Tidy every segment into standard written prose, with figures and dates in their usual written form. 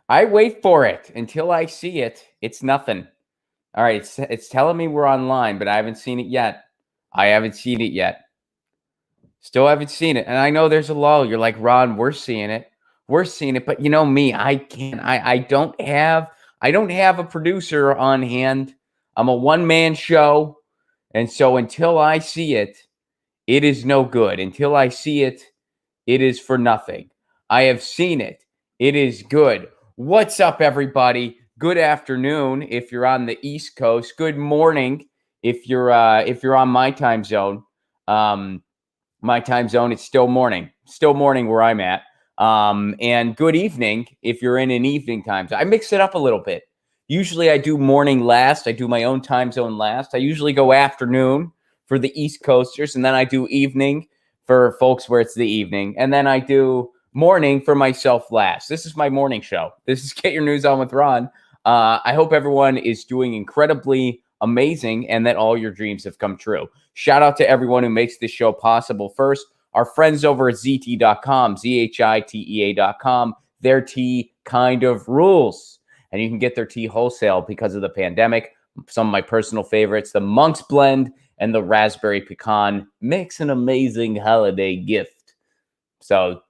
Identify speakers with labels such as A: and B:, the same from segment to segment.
A: I wait for it until I see it. It's nothing. All right, it's telling me we're online, but I haven't seen it yet. I haven't seen it yet. Still haven't seen it. And I know there's a lull. You're like, Ron, we're seeing it. We're seeing it. But you know me, I can't. I don't have a producer on hand. I'm a one-man show. And so until I see it, it is no good. Until I see it, it is for nothing. I have seen it. It is good. What's up, everybody? Good afternoon if you're on the East Coast. Good morning if you're on my time zone. My time zone, it's still morning where I'm at. And good evening if you're in an evening time zone. I mix it up a little bit. Usually I do morning last. I do my own time zone last. I usually go afternoon for the East Coasters, and then I do evening for folks where it's the evening, and then I do morning for myself last. This is my morning show. This is Get Your News On with Ron. I hope everyone is doing incredibly amazing and that all your dreams have come true. Shout out to everyone who makes this show possible. First, our friends over at ZT.com, ZHITEA.com. Their tea kind of rules. And you can get their tea wholesale because of the pandemic. Some of my personal favorites, the Monk's Blend and the Raspberry Pecan, makes an amazing holiday gift. So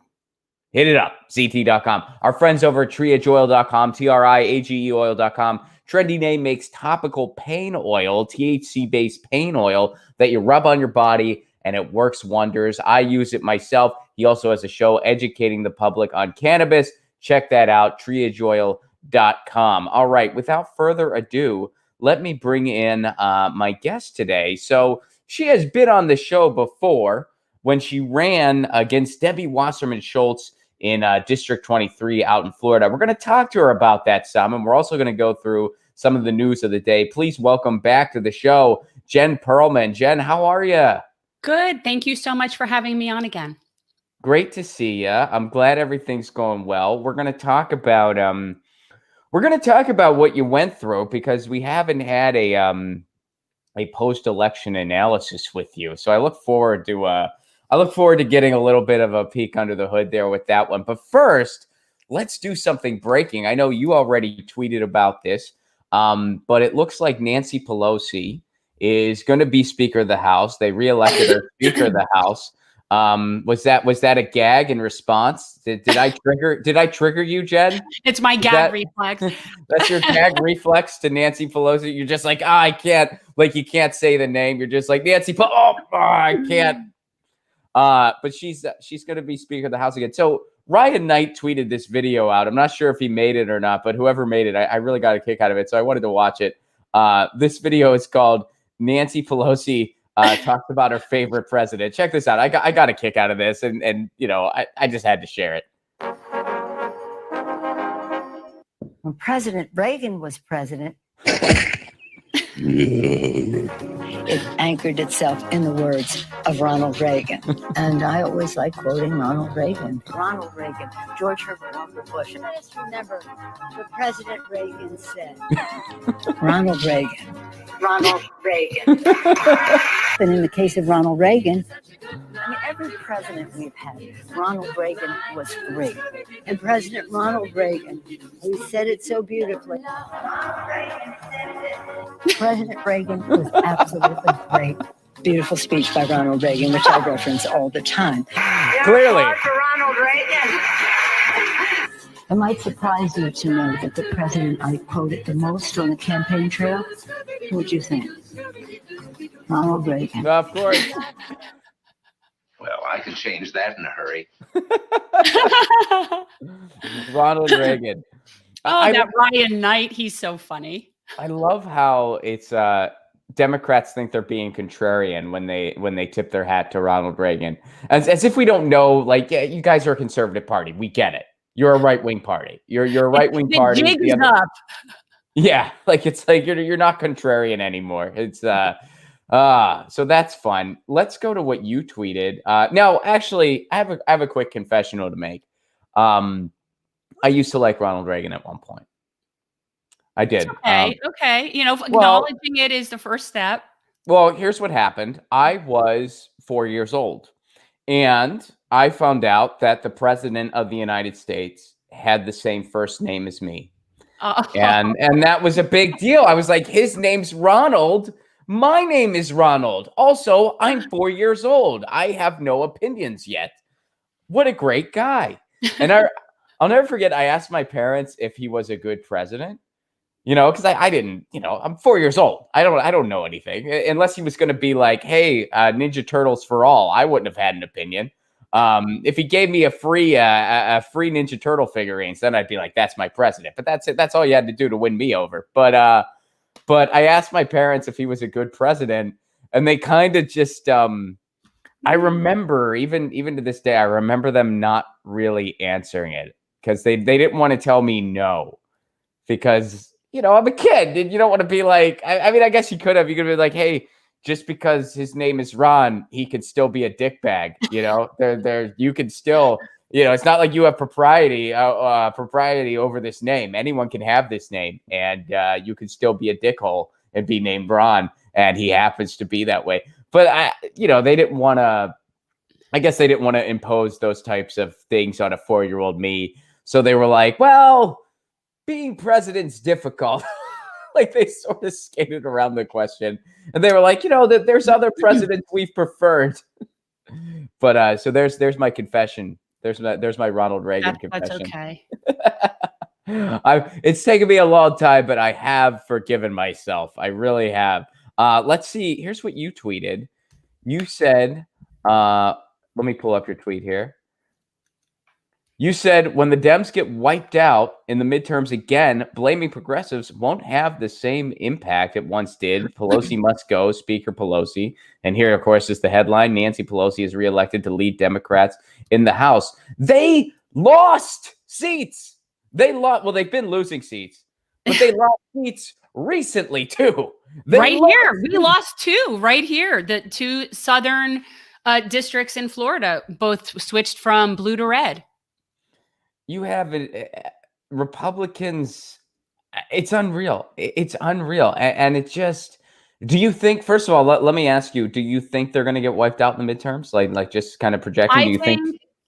A: hit it up, ZT.com. Our friends over at triageoil.com, TRIAGE oil.com. Trendy Name makes topical pain oil, THC-based pain oil that you rub on your body, and it works wonders. I use it myself. He also has a show educating the public on cannabis. Check that out, triageoil.com. All right, without further ado, let me bring in my guest today. So she has been on the show before when she ran against Debbie Wasserman Schultz in District 23 out in Florida. We're going to talk to her about that some, and we're also going to go through some of the news of the day. Please welcome back to the show, Jen Perelman. Jen, how are you?
B: Good. Thank you so much for having me on again.
A: Great to see you. I'm glad everything's going well. We're going to talk about what you went through because we haven't had a post-election analysis with you. So I look forward to getting a little bit of a peek under the hood there with that one. But first, let's do something breaking. I know you already tweeted about this, but it looks like Nancy Pelosi is going to be Speaker of the House. They reelected her Speaker of the House. Was that a gag in response? Did I trigger you, Jen?
B: It's my gag reflex.
A: That's your gag reflex to Nancy Pelosi. You're just like, I can't, like you can't say the name. You're just like Nancy I can't. But she's going to be Speaker of the House again. So Ryan Knight tweeted this video out. I'm not sure if he made it or not, but whoever made it, I really got a kick out of it. So I wanted to watch it. This video is called Nancy Pelosi talks about her favorite president. Check this out. I got a kick out of this, and you know, I just had to share it.
C: When President Reagan was president, it anchored itself in the words of Ronald Reagan. And I always like quoting Ronald Reagan. Ronald Reagan, George Herbert Walker Bush. Let us remember what President Reagan said. Ronald Reagan. Ronald Reagan. And in the case of Ronald Reagan, I mean, every president we've had, Ronald Reagan was great. And President Ronald Reagan, he said it so beautifully. President Reagan was absolutely great. Beautiful speech by Ronald Reagan, which I reference all the time.
A: Clearly.
C: For Ronald Reagan. It might surprise you to know that the president I quoted the most on the campaign trail, who would you think? Ronald Reagan.
A: Of course.
D: Well, I can change that in a hurry.
A: Ronald Reagan.
B: That Ryan Knight, he's so funny.
A: I love how it's Democrats think they're being contrarian when they tip their hat to Ronald Reagan, as if we don't know. Like, yeah, you guys are a conservative party. We get it. You're a right wing party. You're a right wing party.
B: Jig is up.
A: Yeah, like it's like you're not contrarian anymore. It's so that's fun. Let's go to what you tweeted. No, actually, I have a quick confessional to make. I used to like Ronald Reagan at one point. I did.
B: Okay. You know, acknowledging it is the first step.
A: Well, here's what happened. I was 4 years old, and I found out that the president of the United States had the same first name as me.
B: Oh.
A: And that was a big deal. I was like, his name's Ronald. My name is Ronald. Also, I'm 4 years old. I have no opinions yet. What a great guy. And I'll never forget, I asked my parents if he was a good president, because I didn't, I'm 4 years old. I don't know anything unless he was going to be like, hey, Ninja Turtles for all. I wouldn't have had an opinion. If he gave me a free Ninja Turtle figurines, then I'd be like, that's my president. But that's it. That's all you had to do to win me over. But I asked my parents if he was a good president, and they kind of just, I remember even to this day, I remember them not really answering it because they didn't want to tell me no, because I'm a kid and you don't want to be like, I mean, I guess you could be like, hey, just because his name is Ron, he could still be a dickbag. You could still, it's not like you have propriety over this name. Anyone can have this name, and you can still be a dickhole and be named Ron, and he happens to be that way. But they didn't want to. I guess they didn't want to impose those types of things on a 4-year-old me. So they were like, well, being president's difficult. Like they sort of skated around the question, and they were like, that there's other presidents we've preferred. But so there's my confession. There's my Ronald Reagan confession.
B: That's okay.
A: It's taken me a long time, but I have forgiven myself. I really have. Let's see. Here's what you tweeted. You said, let me pull up your tweet here. You said, when the Dems get wiped out in the midterms again, blaming progressives won't have the same impact it once did. Pelosi must go, Speaker Pelosi. And here, of course, is the headline. Nancy Pelosi is reelected to lead Democrats in the House. They lost seats. Well, they've been losing seats, but they lost seats recently, too.
B: Right here. We lost 2 right here. The 2 southern districts in Florida both switched from blue to red.
A: You have Republicans. It's unreal. It's unreal. And it just, do you think, first of all, let me ask you, do you think they're going to get wiped out in the midterms? Like just kind of projecting?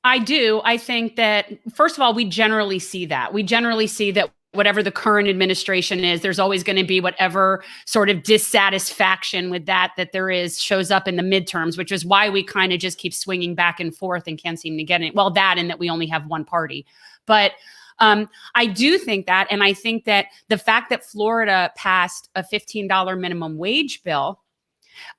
B: I do. I think that, first of all, we generally see that. We generally see that whatever the current administration is, there's always going to be whatever sort of dissatisfaction with that there shows up in the midterms, which is why we kind of just keep swinging back and forth and can't seem to get it. Well, that and that we only have one party. But I do think that, and I think that the fact that Florida passed a $15 minimum wage bill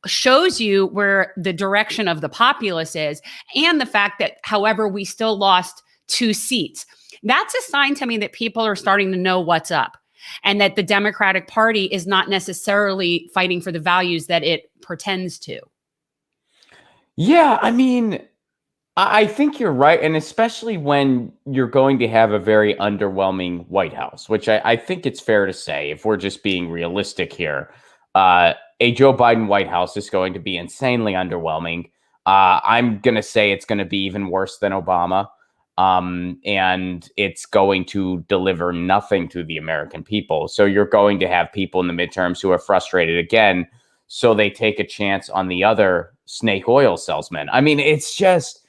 B: shows you where the direction of the populace is, and the fact that, however, we still lost 2 seats. That's a sign to me that people are starting to know what's up, and that the Democratic Party is not necessarily fighting for the values that it pretends to.
A: Yeah, I mean, I think you're right. And especially when you're going to have a very underwhelming White House, which I think it's fair to say, if we're just being realistic here, a Joe Biden White House is going to be insanely underwhelming. I'm going to say it's going to be even worse than Obama. And it's going to deliver nothing to the American people. So you're going to have people in the midterms who are frustrated again. So they take a chance on the other snake oil salesman. I mean, it's just,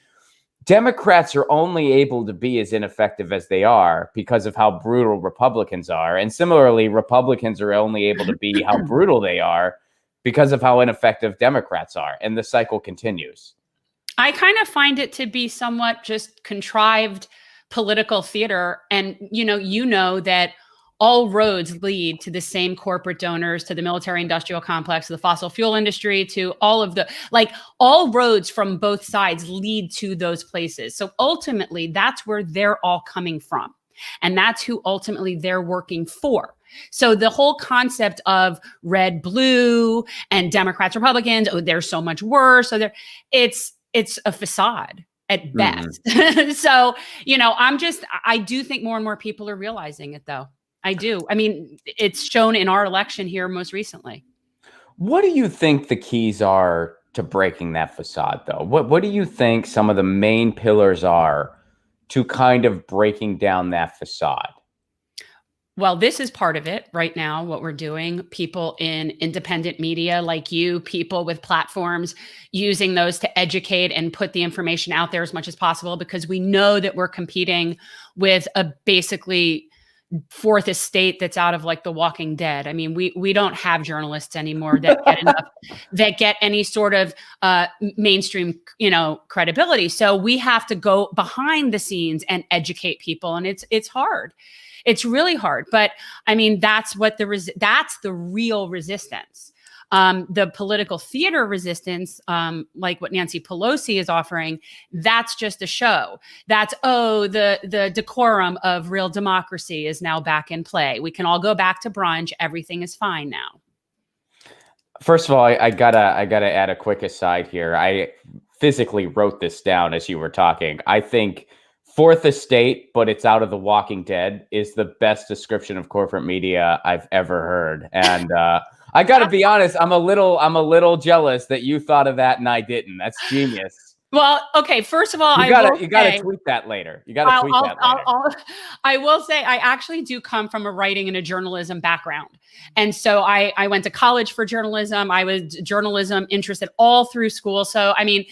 A: Democrats are only able to be as ineffective as they are because of how brutal Republicans are. And similarly, Republicans are only able to be how brutal they are because of how ineffective Democrats are. And the cycle continues.
B: I kind of find it to be somewhat just contrived political theater. And, you know that all roads lead to the same corporate donors, to the military industrial complex, to the fossil fuel industry, to all of the, all roads from both sides lead to those places. So ultimately, that's where they're all coming from. And that's who ultimately they're working for. So the whole concept of red, blue, and Democrats, Republicans, oh, they're so much worse. So it's a facade at best. So, I do think more and more people are realizing it, though. I do. I mean, it's shown in our election here most recently.
A: What do you think the keys are to breaking that facade, though? What do you think some of the main pillars are to kind of breaking down that facade?
B: Well, this is part of it right now, what we're doing. People in independent media like you, people with platforms, using those to educate and put the information out there as much as possible, because we know that we're competing with a basically fourth estate that's out of like The Walking Dead. I mean, we don't have journalists anymore that get enough, that get any sort of mainstream, credibility. So we have to go behind the scenes and educate people, and it's hard. It's really hard, but I mean, that's the real resistance. The political theater resistance, like what Nancy Pelosi is offering, that's just a show. That's, the decorum of real democracy is now back in play. We can all go back to brunch. Everything is fine now.
A: First of all, I gotta add a quick aside here. I physically wrote this down as you were talking. I think fourth estate, but it's out of The Walking Dead, is the best description of corporate media I've ever heard. And I got to be honest, I'm a little jealous that you thought of that and I didn't. That's genius.
B: Well, okay. First of all,
A: you gotta tweet that later. You gotta tweet that later.
B: I will say I actually do come from a writing and a journalism background, and so I went to college for journalism. I was journalism interested all through school. So I mean,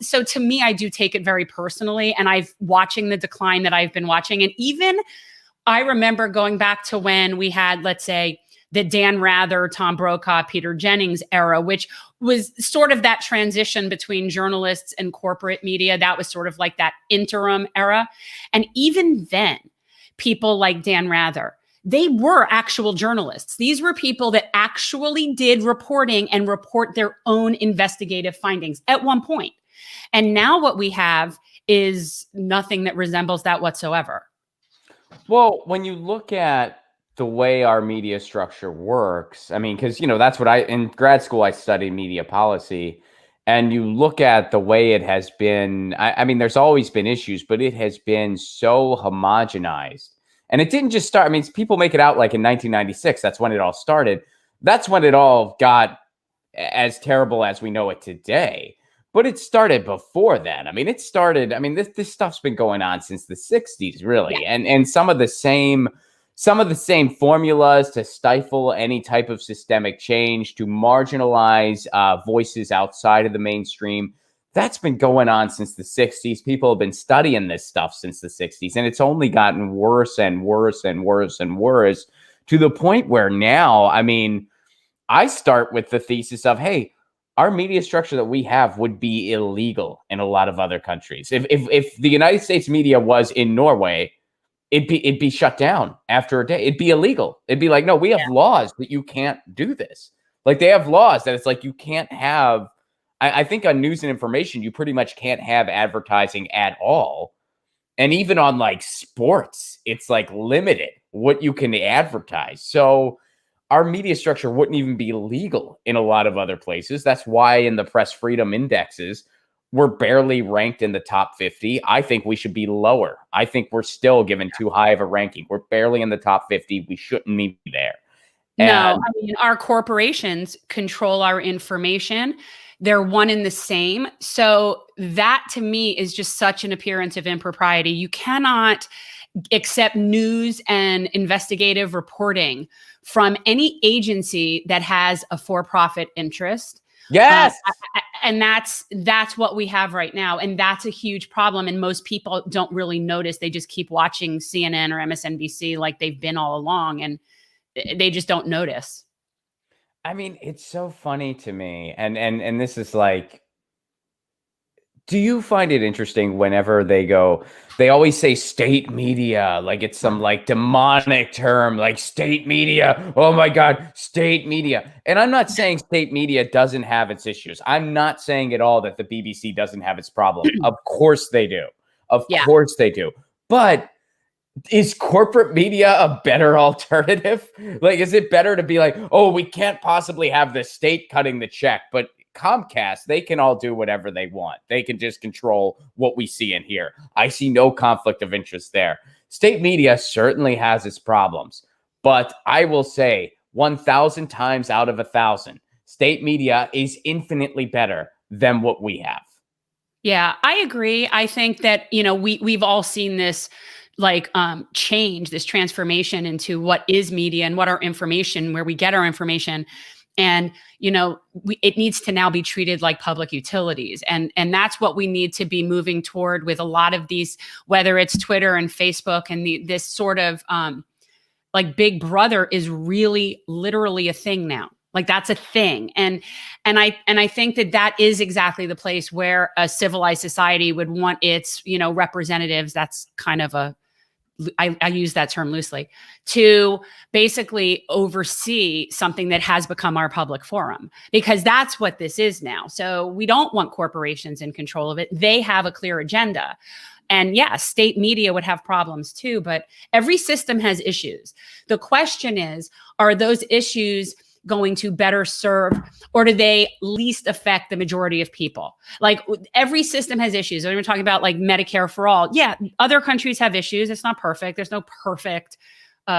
B: so to me, I do take it very personally, and I've watching the decline that I've been watching. And even I remember going back to when we had, let's say, the Dan Rather, Tom Brokaw, Peter Jennings era, which was sort of that transition between journalists and corporate media. That was sort of like that interim era. And even then, people like Dan Rather, they were actual journalists. These were people that actually did reporting and report their own investigative findings at one point. And now what we have is nothing that resembles that whatsoever.
A: Well, when you look at the way our media structure works, I mean, because, that's what in grad school, I studied media policy. And you look at the way it has been, I mean, there's always been issues, but it has been so homogenized. And it didn't just start. I mean, people make it out like in 1996. That's when it all started. That's when it all got as terrible as we know it today. But it started before then. I mean, this stuff's been going on since the 60s, really. Yeah. And some of the same formulas to stifle any type of systemic change, to marginalize voices outside of the mainstream. That's been going on since the 60s. People have been studying this stuff since the 60s, and it's only gotten worse and worse and worse and worse, to the point where now, I mean, I start with the thesis of, hey, our media structure that we have would be illegal in a lot of other countries. If the United States media was in Norway, it'd be shut down after a day. It'd be illegal. It'd be like, no, we have laws that you can't do this. Like, they have laws that it's like you can't have. I think on news and information, you pretty much can't have advertising at all. And even on like sports, it's like limited what you can advertise. So our media structure wouldn't even be legal in a lot of other places. That's why in the press freedom indexes, we're barely ranked in the top 50. I think we should be lower. I think we're still given too high of a ranking. We're barely in the top 50. We shouldn't be there.
B: No, I mean, our corporations control our information. They're one and the same. So that to me is just such an appearance of impropriety. You cannot accept news and investigative reporting from any agency that has a for-profit interest.
A: Yes.
B: And that's what we have right now. And that's a huge problem. And most people don't really notice. They just keep watching CNN or MSNBC like they've been all along, and they just don't notice.
A: I mean, it's so funny to me. And this is like, do you find it interesting whenever they always say state media, like it's some like demonic term, like state media. Oh my God, state media. And I'm not saying state media doesn't have its issues. I'm not saying at all that the BBC doesn't have its problem. Of course they do. Of course they do. But is corporate media a better alternative? Like, is it better to be like, oh, we can't possibly have the state cutting the check, but Comcast, they can all do whatever they want. They can just control what we see and hear. I see no conflict of interest there. State media certainly has its problems, but I will say 1,000 times out of 1,000, state media is infinitely better than what we have.
B: Yeah, I agree. I think that, we've all seen this change, this transformation into what is media and what our information, where we get our information. And, it needs to now be treated like public utilities. And that's what we need to be moving toward with a lot of these, whether it's Twitter and Facebook and this sort of Big Brother is really literally a thing now. Like that's a thing. And I think that is exactly the place where a civilized society would want its, representatives. That's kind of I use that term loosely, to basically oversee something that has become our public forum, because that's what this is now. So we don't want corporations in control of it. They have a clear agenda. And yeah, state media would have problems too, but every system has issues. The question is, are those issues going to better serve, or do they least affect the majority of people? Like every system has issues. When we're talking about like Medicare for all, yeah, other countries have issues. It's not perfect. There's no perfect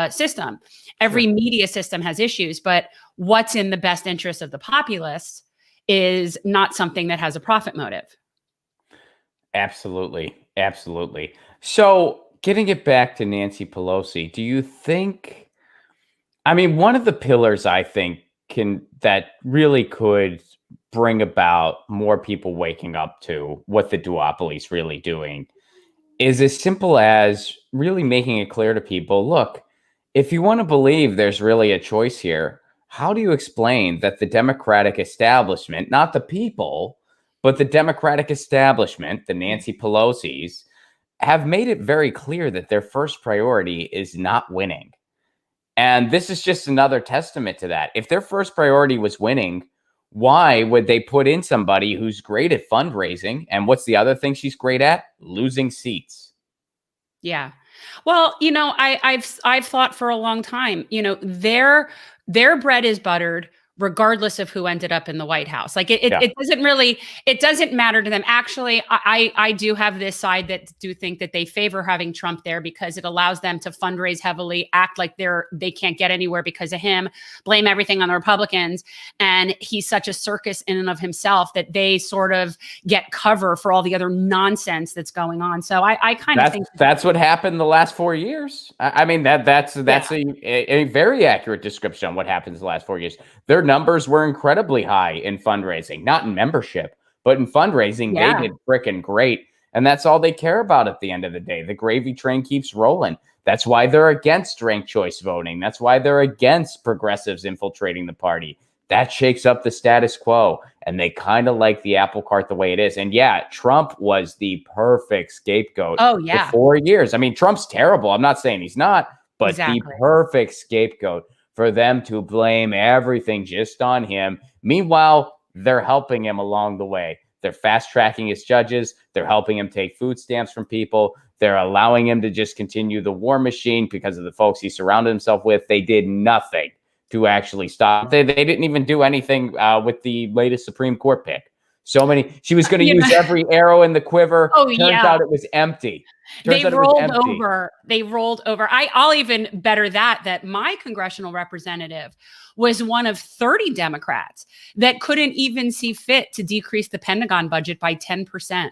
B: system. Every media system has issues, but what's in the best interest of the populace is not something that has a profit motive.
A: Absolutely. Absolutely. So getting it back to Nancy Pelosi, do you think, one of the pillars I think that really could bring about more people waking up to what the duopoly is really doing is as simple as really making it clear to people, look, if you want to believe there's really a choice here, how do you explain that the Democratic establishment, not the people, but the Democratic establishment, the Nancy Pelosi's, have made it very clear that their first priority is not winning? And this is just another testament to that. If their first priority was winning, why would they put in somebody who's great at fundraising? And what's the other thing she's great at? Losing seats.
B: Yeah. Well, I've thought for a long time, their bread is buttered regardless of who ended up in the White House. Like it doesn't matter to them. Actually, I do have this side that do think that they favor having Trump there because it allows them to fundraise heavily, act like they can't get anywhere because of him, blame everything on the Republicans. And he's such a circus in and of himself that they sort of get cover for all the other nonsense that's going on. So I kind of think
A: that's what happened the last 4 years. That's a very accurate description on what happens the last 4 years. Their numbers were incredibly high in fundraising, not in membership, but in fundraising. Yeah. They did frickin' great. And that's all they care about at the end of the day. The gravy train keeps rolling. That's why they're against ranked choice voting. That's why they're against progressives infiltrating the party. That shakes up the status quo. And they kind of like the apple cart the way it is. And yeah, Trump was the perfect scapegoat for 4 years. Trump's terrible. I'm not saying he's not, but exactly. The perfect scapegoat for them to blame everything just on him. Meanwhile, they're helping him along the way. They're fast tracking his judges. They're helping him take food stamps from people. They're allowing him to just continue the war machine because of the folks he surrounded himself with. They did nothing to actually stop. They didn't even do anything with the latest Supreme Court pick. She was going to use every arrow in the quiver. Turns out it was empty.
B: They rolled over. I'll even better that my congressional representative was one of 30 Democrats that couldn't even see fit to decrease the Pentagon budget by 10%.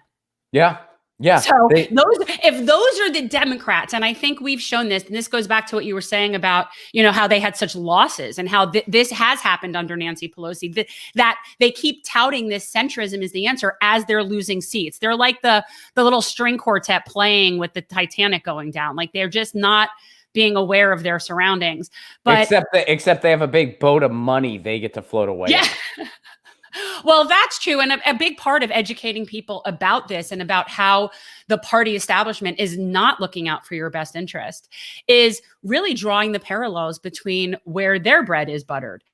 A: Yeah. Yeah.
B: So if those are the Democrats, and I think we've shown this, and this goes back to what you were saying about, how they had such losses and how this has happened under Nancy Pelosi, that they keep touting this centrism is the answer as they're losing seats. They're like the little string quartet playing with the Titanic going down. Like they're just not being aware of their surroundings. But
A: except they have a big boat of money they get to float away.
B: Yeah. Well, that's true. And a big part of educating people about this and about how the party establishment is not looking out for your best interest is really drawing the parallels between where their bread is buttered.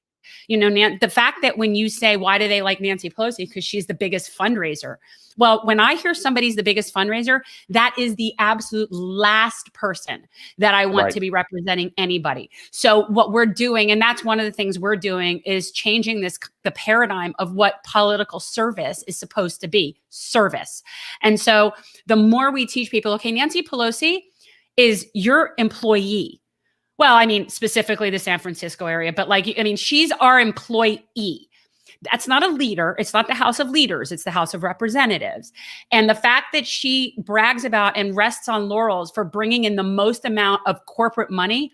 B: The fact that when you say, why do they like Nancy Pelosi? Because she's the biggest fundraiser. Well, when I hear somebody's the biggest fundraiser, that is the absolute last person that I want to be representing anybody. So what we're doing, and that's one of the things we're doing, is changing the paradigm of what political service is supposed to be, service. And so the more we teach people, okay, Nancy Pelosi is your employee. Well, specifically the San Francisco area, but she's our employee. That's not a leader. It's not the House of Leaders. It's the House of Representatives. And the fact that she brags about and rests on laurels for bringing in the most amount of corporate money,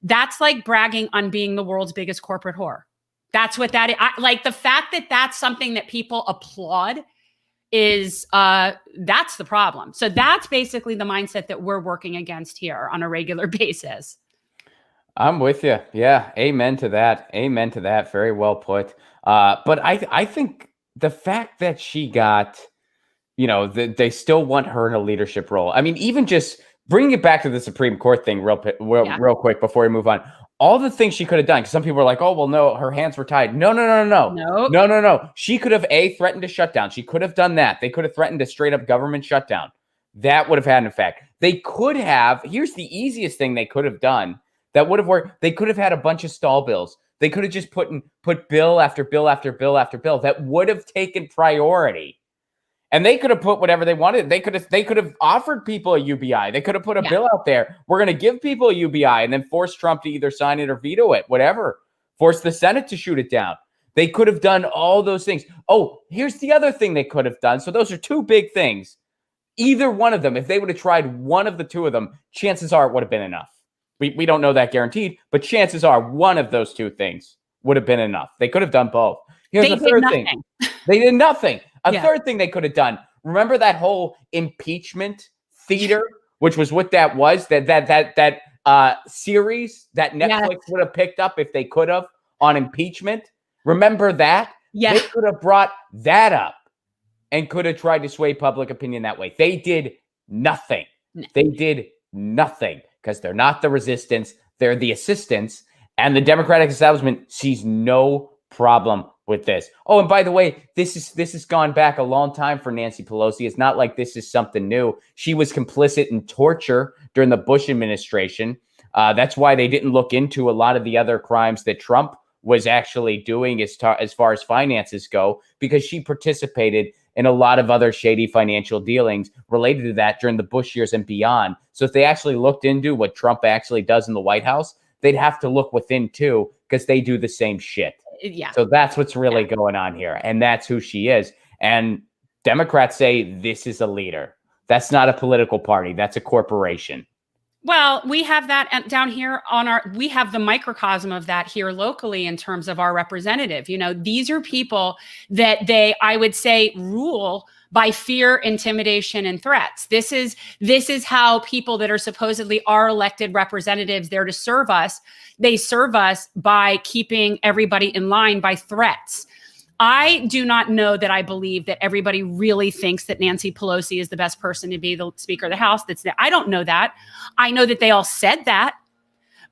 B: that's like bragging on being the world's biggest corporate whore. That's what that is. Like the fact that that's something that people applaud is that's the problem. So that's basically the mindset that we're working against here on a regular basis.
A: I'm with you. Yeah. Amen to that. Amen to that. Very well put. But I think the fact that she got, they still want her in a leadership role. I mean, even just bringing it back to the Supreme Court thing real quick before we move on. All the things she could have done, because some people are like, oh, well, no, her hands were tied. No. She could have, threatened to shut down. She could have done that. They could have threatened a straight up government shutdown. That would have had an effect. They could have, here's the easiest thing they could have done that would have worked. They could have had a bunch of stall bills. They could have just put bill after bill after bill after bill that would have taken priority. And they could have put whatever they wanted. They could have offered people a UBI. They could have put a bill out there. We're going to give people a UBI and then force Trump to either sign it or veto it, whatever. Force the Senate to shoot it down. They could have done all those things. Oh, here's the other thing they could have done. So those are two big things. Either one of them, if they would have tried one of the two of them, chances are it would have been enough. We don't know that guaranteed, but chances are one of those two things would have been enough. They could have done both. Here's the third thing. They did nothing. Third thing they could have done. Remember that whole impeachment theater, which was what that was, that series that Netflix would have picked up if they could have on impeachment. Remember that? Yeah. They could have brought that up and could have tried to sway public opinion that way. They did nothing. No. They did nothing because they're not the resistance. They're the assistants. And the Democratic establishment sees no problem with this. Oh, and by the way, this has gone back a long time for Nancy Pelosi. It's not like this is something new. She was complicit in torture during the Bush administration. That's why they didn't look into a lot of the other crimes that Trump was actually doing as far as finances go, because she participated in a lot of other shady financial dealings related to that during the Bush years and beyond. So if they actually looked into what Trump actually does in the White House, they'd have to look within too, because they do the same shit.
B: Yeah.
A: So that's what's really going on here. And that's who she is. And Democrats say this is a leader. That's not a political party. That's a corporation.
B: Well, we have that down here we have the microcosm of that here locally in terms of our representative. These are people that I would say, rule by fear, intimidation, and threats. This is how people that are supposedly our elected representatives there to serve us, they serve us by keeping everybody in line by threats. I do not know that I believe that everybody really thinks that Nancy Pelosi is the best person to be the Speaker of the House. I don't know that. I know that they all said that.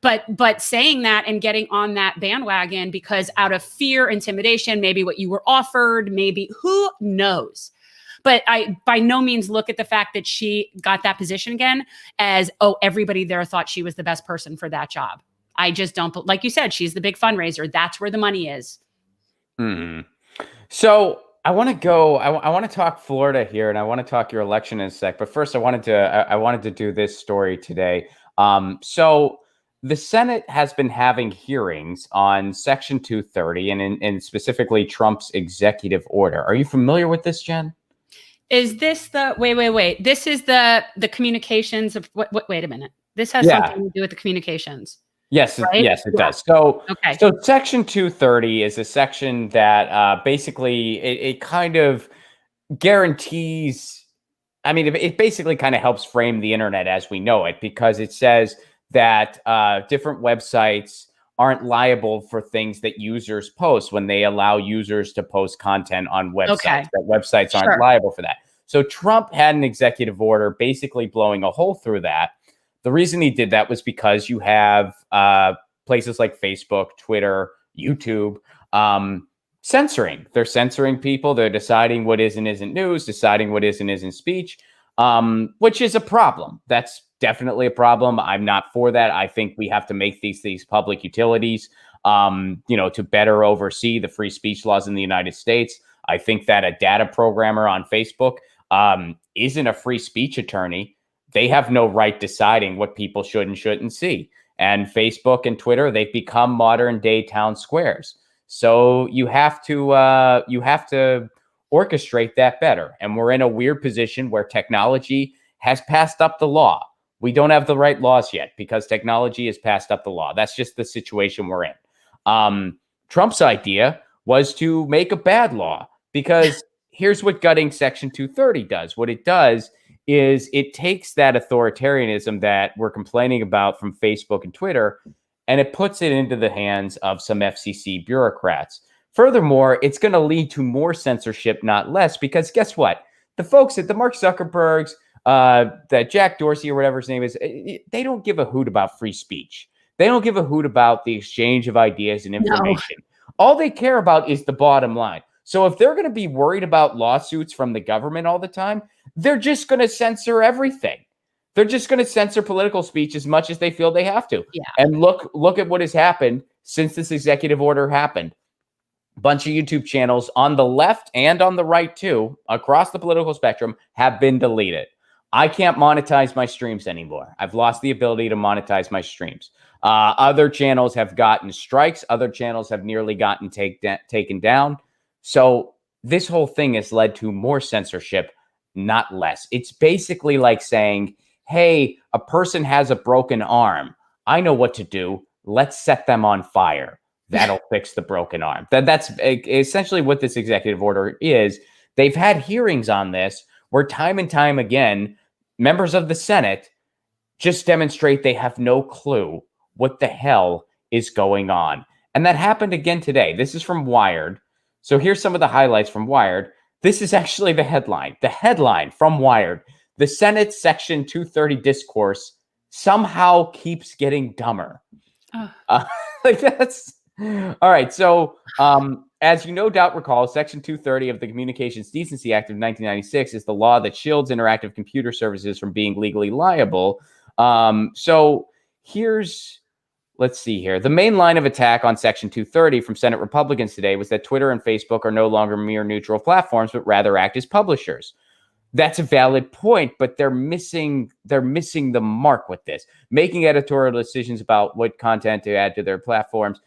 B: But saying that and getting on that bandwagon because out of fear, intimidation, maybe what you were offered, maybe who knows. But I by no means look at the fact that she got that position again as, oh, everybody there thought she was the best person for that job. I just don't. Like you said, she's the big fundraiser. That's where the money is.
A: Hmm. So I want to go. I want to talk Florida here, and I want to talk your election in a sec. But first, I wanted to do this story today. So the Senate has been having hearings on Section 230, and specifically Trump's executive order. Are you familiar with this, Jen?
B: Is this the wait? This is the communications of what? Wait a minute. This has something to do with the communications.
A: Yes,
B: right?
A: Yes, it does. So,
B: okay.
A: So Section 230 is a section that basically it kind of guarantees. I mean, it basically kind of helps frame the internet as we know it, because it says that different websites aren't liable for things that users post when they allow users to post content on websites.
B: Okay.
A: That websites aren't liable for that. So Trump had an executive order basically blowing a hole through that. The reason he did that was because you have places like Facebook, Twitter, YouTube censoring. They're censoring people. They're deciding what is and isn't news, deciding what is and isn't speech, which is a problem. That's definitely a problem. I'm not for that. I think we have to make these public utilities, to better oversee the free speech laws in the United States. I think that a data programmer on Facebook isn't a free speech attorney. They have no right deciding what people should and shouldn't see. And Facebook and Twitter, they've become modern day town squares. So you have to orchestrate that better. And we're in a weird position where technology has passed up the law. We don't have the right laws yet because technology has passed up the law. That's just the situation we're in. Trump's idea was to make a bad law, because here's what gutting Section 230 does. What it does is it takes that authoritarianism that we're complaining about from Facebook and Twitter, and it puts it into the hands of some FCC bureaucrats. Furthermore, it's going to lead to more censorship, not less, because guess what? The folks at the Mark Zuckerbergs, that Jack Dorsey or whatever his name is, they don't give a hoot about free speech. They don't give a hoot about the exchange of ideas and information. No. All they care about is the bottom line. So if they're going to be worried about lawsuits from the government all the time, they're just going to censor everything. They're just going to censor political speech as much as they feel they have to.
B: Yeah.
A: And look at what has happened since this executive order happened. Bunch of YouTube channels on the left and on the right too, across the political spectrum, have been deleted. I can't monetize my streams anymore. I've lost the ability to monetize my streams. Other channels have gotten strikes. Other channels have nearly gotten taken down. So this whole thing has led to more censorship, not less. It's basically like saying, hey, a person has a broken arm. I know what to do. Let's set them on fire. That'll fix the broken arm. That's essentially what this executive order is. They've had hearings on this where time and time again, members of the Senate just demonstrate they have no clue what the hell is going on. And that happened again today. This is from Wired. So here's some of the highlights from Wired. This is actually the headline. The headline from Wired: the Senate Section 230 discourse somehow keeps getting dumber. Like that's... All right. So as you no doubt recall, Section 230 of the Communications Decency Act of 1996 is the law that shields interactive computer services from being legally liable. So let's see here. The main line of attack on Section 230 from Senate Republicans today was that Twitter and Facebook are no longer mere neutral platforms, but rather act as publishers. That's a valid point, but they're missing the mark with this, making editorial decisions about what content to add to their platforms.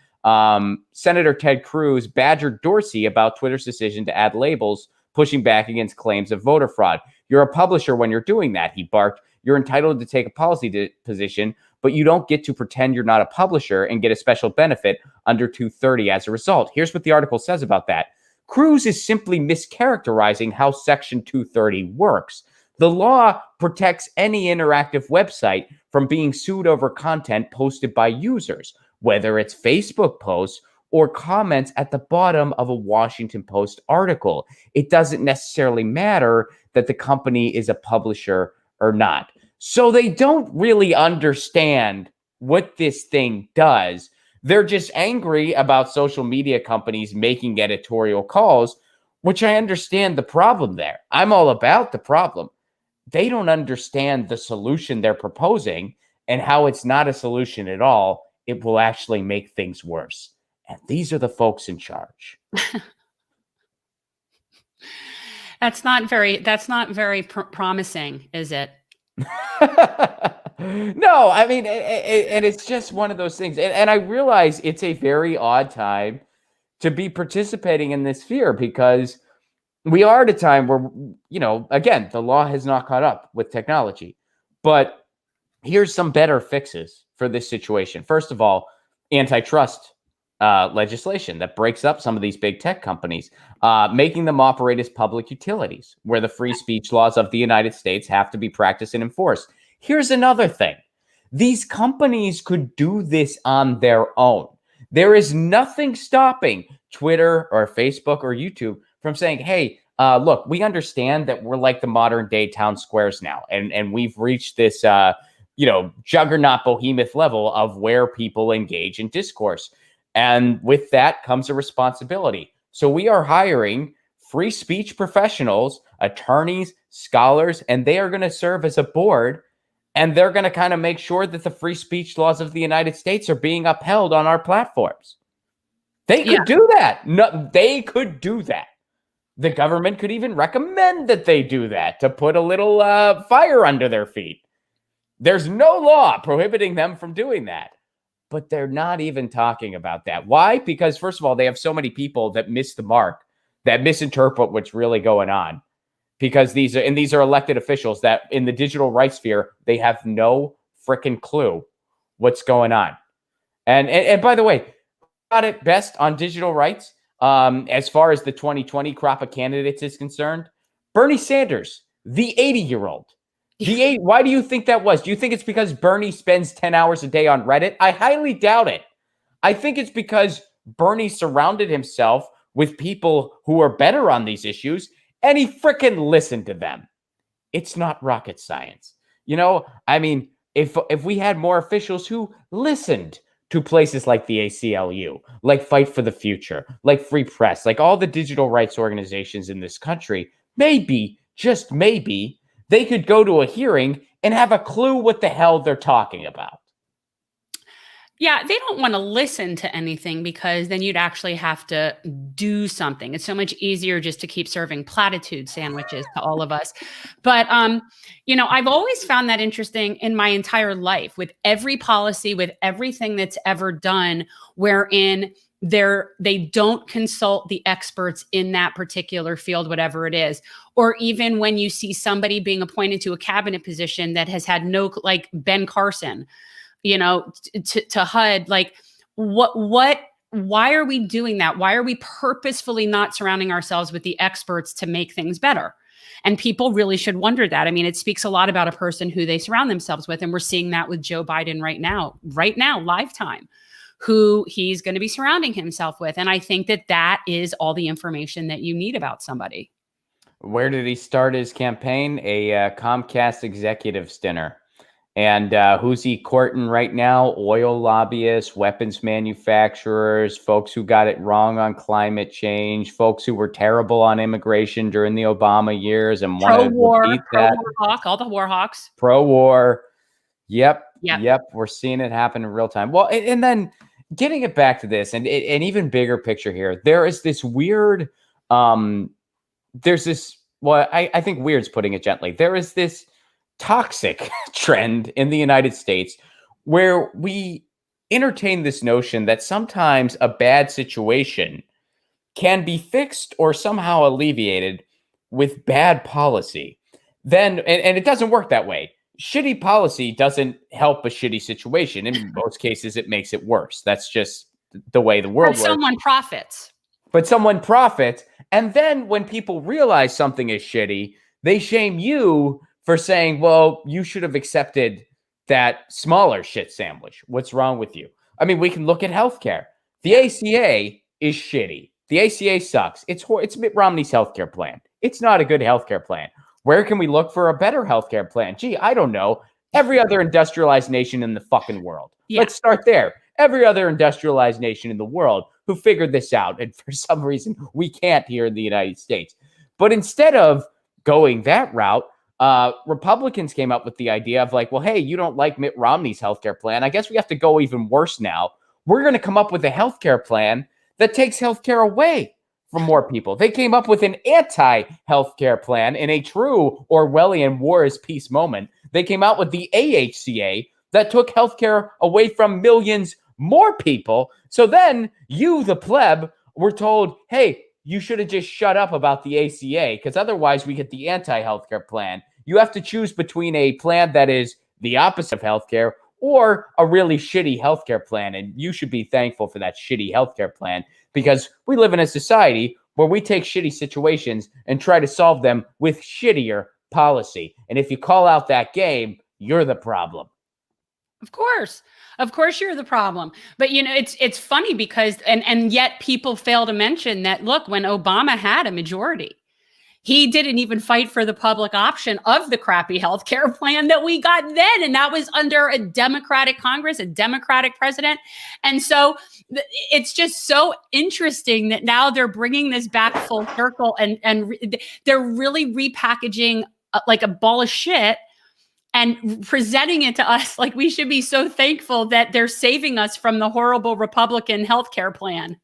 A: Senator Ted Cruz badgered Dorsey about Twitter's decision to add labels, pushing back against claims of voter fraud. You're a publisher when you're doing that, he barked. You're entitled to take a policy position, but you don't get to pretend you're not a publisher and get a special benefit under 230 as a result. Here's what the article says about that. Cruz is simply mischaracterizing how Section 230 works. The law protects any interactive website from being sued over content posted by users, whether it's Facebook posts or comments at the bottom of a Washington Post article. It doesn't necessarily matter that the company is a publisher or not. So they don't really understand what this thing does. They're just angry about social media companies making editorial calls, which I understand the problem there. I'm all about the problem. They don't understand the solution they're proposing and how it's not a solution at all. It will actually make things worse. And these are the folks in charge.
B: That's not very promising, is it?
A: No, I mean, and it's just one of those things. And I realize it's a very odd time to be participating in this fear, because we are at a time where, again, the law has not caught up with technology. But here's some better fixes for this situation. First of all, antitrust legislation that breaks up some of these big tech companies, making them operate as public utilities, where the free speech laws of the United States have to be practiced and enforced. Here's another thing. These companies could do this on their own. There is nothing stopping Twitter or Facebook or YouTube from saying, hey, look, we understand that we're like the modern day town squares now. And we've reached this, juggernaut behemoth level of where people engage in discourse. And with that comes a responsibility. So we are hiring free speech professionals, attorneys, scholars, and they are going to serve as a board. And they're going to kind of make sure that the free speech laws of the United States are being upheld on our platforms. They could do that. No, they could do that. The government could even recommend that they do that to put a little fire under their feet. There's no law prohibiting them from doing that. but they're not even talking about that. Why? Because first of all, they have so many people that miss the mark, that misinterpret what's really going on. Because these are elected officials that in the digital rights sphere, they have no freaking clue what's going on. And by the way, got it best on digital rights as far as the 2020 crop of candidates is concerned? Bernie Sanders, the 80-year-old. Why do you think that was? Do you think it's because Bernie spends 10 hours a day on Reddit? I highly doubt it. I think it's because Bernie surrounded himself with people who are better on these issues, and he freaking listened to them. It's not rocket science. I mean, if we had more officials who listened to places like the ACLU, like Fight for the Future, like Free Press, like all the digital rights organizations in this country, maybe, just maybe, they could go to a hearing and have a clue what the hell they're talking about.
B: Yeah, they don't want to listen to anything because then you'd actually have to do something. It's so much easier just to keep serving platitude sandwiches to all of us. But, I've always found that interesting in my entire life with every policy, with everything that's ever done, wherein they don't consult the experts in that particular field, whatever it is. Or even when you see somebody being appointed to a cabinet position that has had like Ben Carson, to HUD, like why are we doing that? Why are we purposefully not surrounding ourselves with the experts to make things better? And people really should wonder that. I mean, it speaks a lot about a person who they surround themselves with. And we're seeing that with Joe Biden right now, lifetime, who he's going to be surrounding himself with. And I think that is all the information that you need about somebody.
A: Where did he start his campaign? A Comcast executives dinner. And who's he courting right now? Oil lobbyists, weapons manufacturers, folks who got it wrong on climate change, folks who were terrible on immigration during the Obama years and wanted to repeat that.
B: Pro-war hawk, all the war hawks.
A: Pro-war. Yep. We're seeing it happen in real time. Well, and then getting it back to this, and an even bigger picture here, there is this weird, I think weird's putting it gently. There is this toxic trend in the United States where we entertain this notion that sometimes a bad situation can be fixed or somehow alleviated with bad policy. Then, and it doesn't work that way. Shitty policy doesn't help a shitty situation. In most cases, it makes it worse. That's just the way the world works. But someone profits. And then when people realize something is shitty, they shame you for saying, well, you should have accepted that smaller shit sandwich. What's wrong with you? I mean, we can look at healthcare. The ACA is shitty. The ACA sucks. It's Mitt Romney's healthcare plan. It's not a good healthcare plan. Where can we look for a better healthcare plan? Gee, I don't know. Every other industrialized nation in the fucking world. Yeah. Let's start there. Every other industrialized nation in the world who figured this out. And for some reason, we can't here in the United States. But instead of going that route, Republicans came up with the idea of like, well, hey, you don't like Mitt Romney's healthcare plan. I guess we have to go even worse now. We're going to come up with a healthcare plan that takes healthcare away from more people. They came up with an anti-healthcare plan in a true Orwellian War is Peace moment. They came out with the AHCA that took healthcare away from millions more people. So then you, the pleb, were told, hey, you should have just shut up about the ACA because otherwise we get the anti-healthcare plan. You have to choose between a plan that is the opposite of healthcare or a really shitty healthcare plan. And you should be thankful for that shitty healthcare plan because we live in a society where we take shitty situations and try to solve them with shittier policy. And if you call out that game, you're the problem.
B: Of course you're the problem. But it's funny because and yet people fail to mention that, look, when Obama had a majority, he didn't even fight for the public option of the crappy healthcare plan that we got then. And that was under a Democratic Congress, a Democratic president. And so it's just so interesting that now they're bringing this back full circle and they're really repackaging like a ball of shit and presenting it to us like we should be so thankful that they're saving us from the horrible Republican healthcare plan.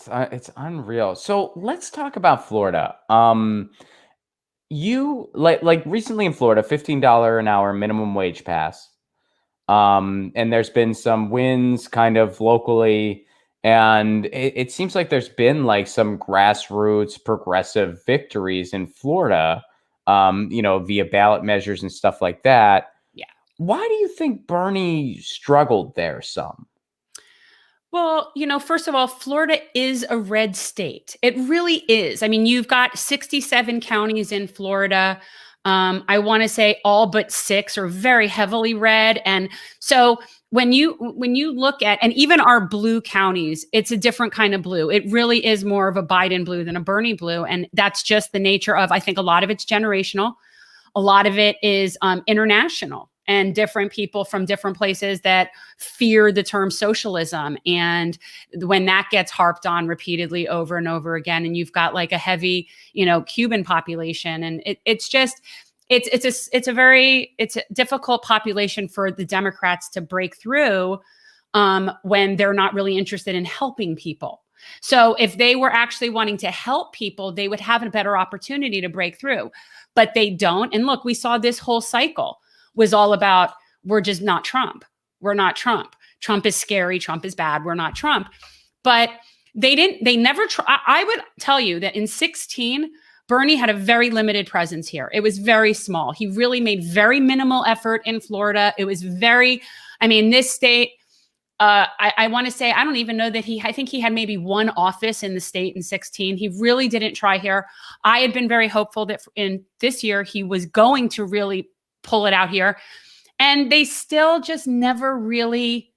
A: It's unreal. So let's talk about Florida. You like recently in Florida, $15 an hour minimum wage passed. And there's been some wins kind of locally. And it seems like there's been like some grassroots progressive victories in Florida, via ballot measures and stuff like that.
B: Yeah.
A: Why do you think Bernie struggled there some?
B: Well, first of all, Florida is a red state. It really is. I mean, you've got 67 counties in Florida. I want to say all but 6 are very heavily red. And so when you look at, and even our blue counties, it's a different kind of blue. It really is more of a Biden blue than a Bernie blue. And that's just the nature of, I think a lot of it's generational. A lot of it is international and different people from different places that fear the term socialism. And when that gets harped on repeatedly over and over again, and you've got like a heavy, Cuban population, and it's a difficult population for the Democrats to break through when they're not really interested in helping people. So if they were actually wanting to help people, they would have a better opportunity to break through, but they don't. And look, we saw this whole cycle was all about, we're just not Trump. We're not Trump. Trump is scary. Trump is bad. We're not Trump. But they never I would tell you that in 2016, Bernie had a very limited presence here. It was very small. He really made very minimal effort in Florida. It was this state, I want to say, I don't even know that I think he had maybe one office in the state in 2016. He really didn't try here. I had been very hopeful that in this year, he was going to really pull it out here. And they still just never really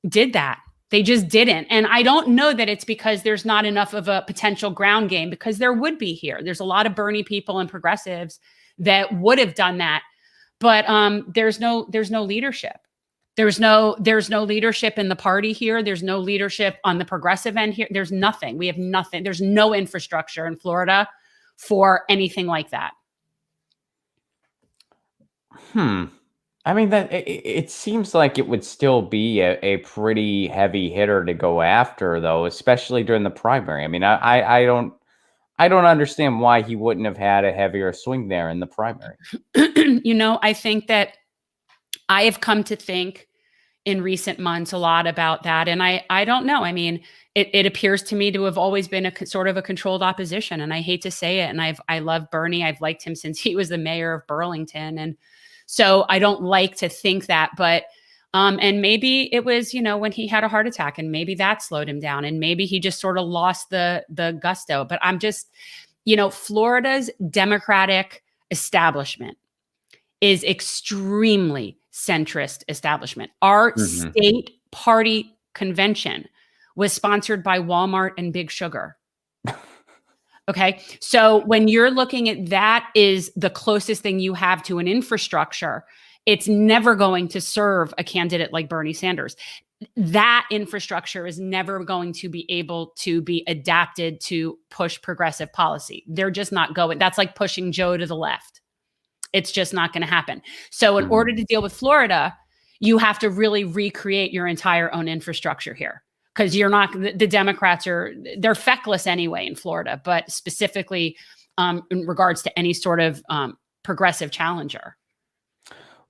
B: did that. They just didn't. And I don't know that it's because there's not enough of a potential ground game, because there would be here. There's a lot of Bernie people and progressives that would have done that. But there's no leadership. There's no leadership in the party here. There's no leadership on the progressive end here. There's nothing. We have nothing. There's no infrastructure in Florida for anything like that.
A: I mean, that it seems like it would still be a pretty heavy hitter to go after, though, especially during the primary. I mean, I don't understand why he wouldn't have had a heavier swing there in the primary.
B: I think that I have come to think in recent months a lot about that. And I don't know. I mean, it appears to me to have always been a sort of a controlled opposition. And I hate to say it. And I love Bernie. I've liked him since he was the mayor of Burlington. And so I don't like to think that, but, and maybe it was, when he had a heart attack, and maybe that slowed him down, and maybe he just sort of lost the gusto. But I'm just, Florida's Democratic establishment is extremely centrist establishment. Our state party convention was sponsored by Walmart and Big Sugar. Okay. So when you're looking at that is the closest thing you have to an infrastructure, it's never going to serve a candidate like Bernie Sanders. That infrastructure is never going to be able to be adapted to push progressive policy. They're just not going. That's like pushing Joe to the left. It's just not going to happen. So in order to deal with Florida, you have to really recreate your entire own infrastructure here. Because you're not, the Democrats they're feckless anyway in Florida, but specifically in regards to any sort of progressive challenger.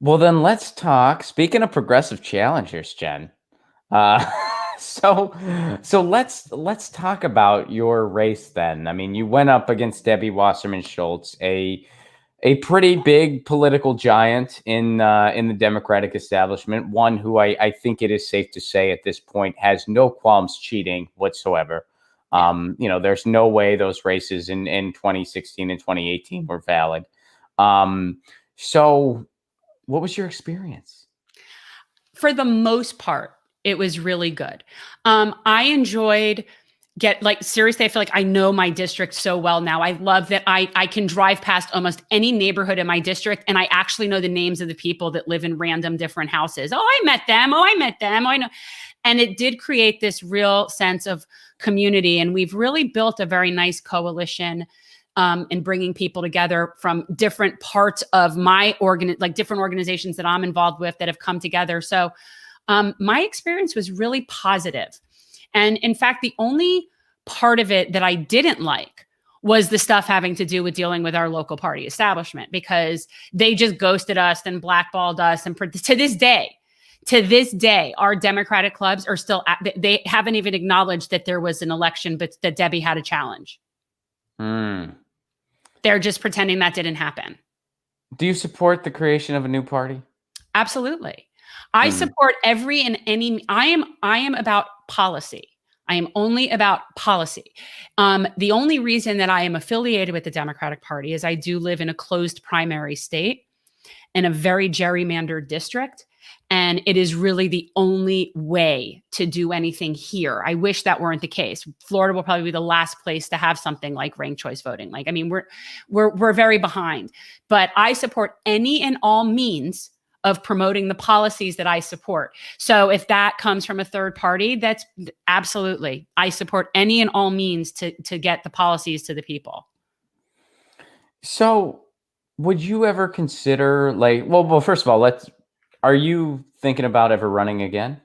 A: Well, then let's talk. Speaking of progressive challengers, Jen. So let's talk about your race then. I mean, you went up against Debbie Wasserman Schultz, a pretty big political giant in the Democratic establishment, one who I think it is safe to say at this point has no qualms cheating whatsoever. There's no way those races in 2016 and 2018 were valid. So what was your experience?
B: For the most part, it was really good. I enjoyed seriously, I feel like I know my district so well now. I love that I can drive past almost any neighborhood in my district, and I actually know the names of the people that live in random different houses. Oh, I met them. Oh, I met them. Oh, I know. And it did create this real sense of community. And we've really built a very nice coalition in bringing people together from different parts of my different organizations that I'm involved with that have come together. So my experience was really positive. And in fact, the only part of it that I didn't like was the stuff having to do with dealing with our local party establishment, because they just ghosted us and blackballed us. And to this day, To this day, our Democratic clubs are still, they haven't even acknowledged that there was an election, but that Debbie had a challenge.
A: Mm.
B: They're just pretending that didn't happen.
A: Do you support the creation of a new party?
B: Absolutely. I support every and any, I am about policy. I am only about policy. The only reason that I am affiliated with the Democratic Party is I do live in a closed primary state in a very gerrymandered district. And it is really the only way to do anything here. I wish that weren't the case. Florida will probably be the last place to have something like ranked choice voting. Like, I mean, we're very behind, but I support any and all means of promoting the policies that I support. So if that comes from a third party, that's absolutely, I support any and all means to get the policies to the people.
A: So would you ever consider like, well, first of all, are you thinking about ever running again?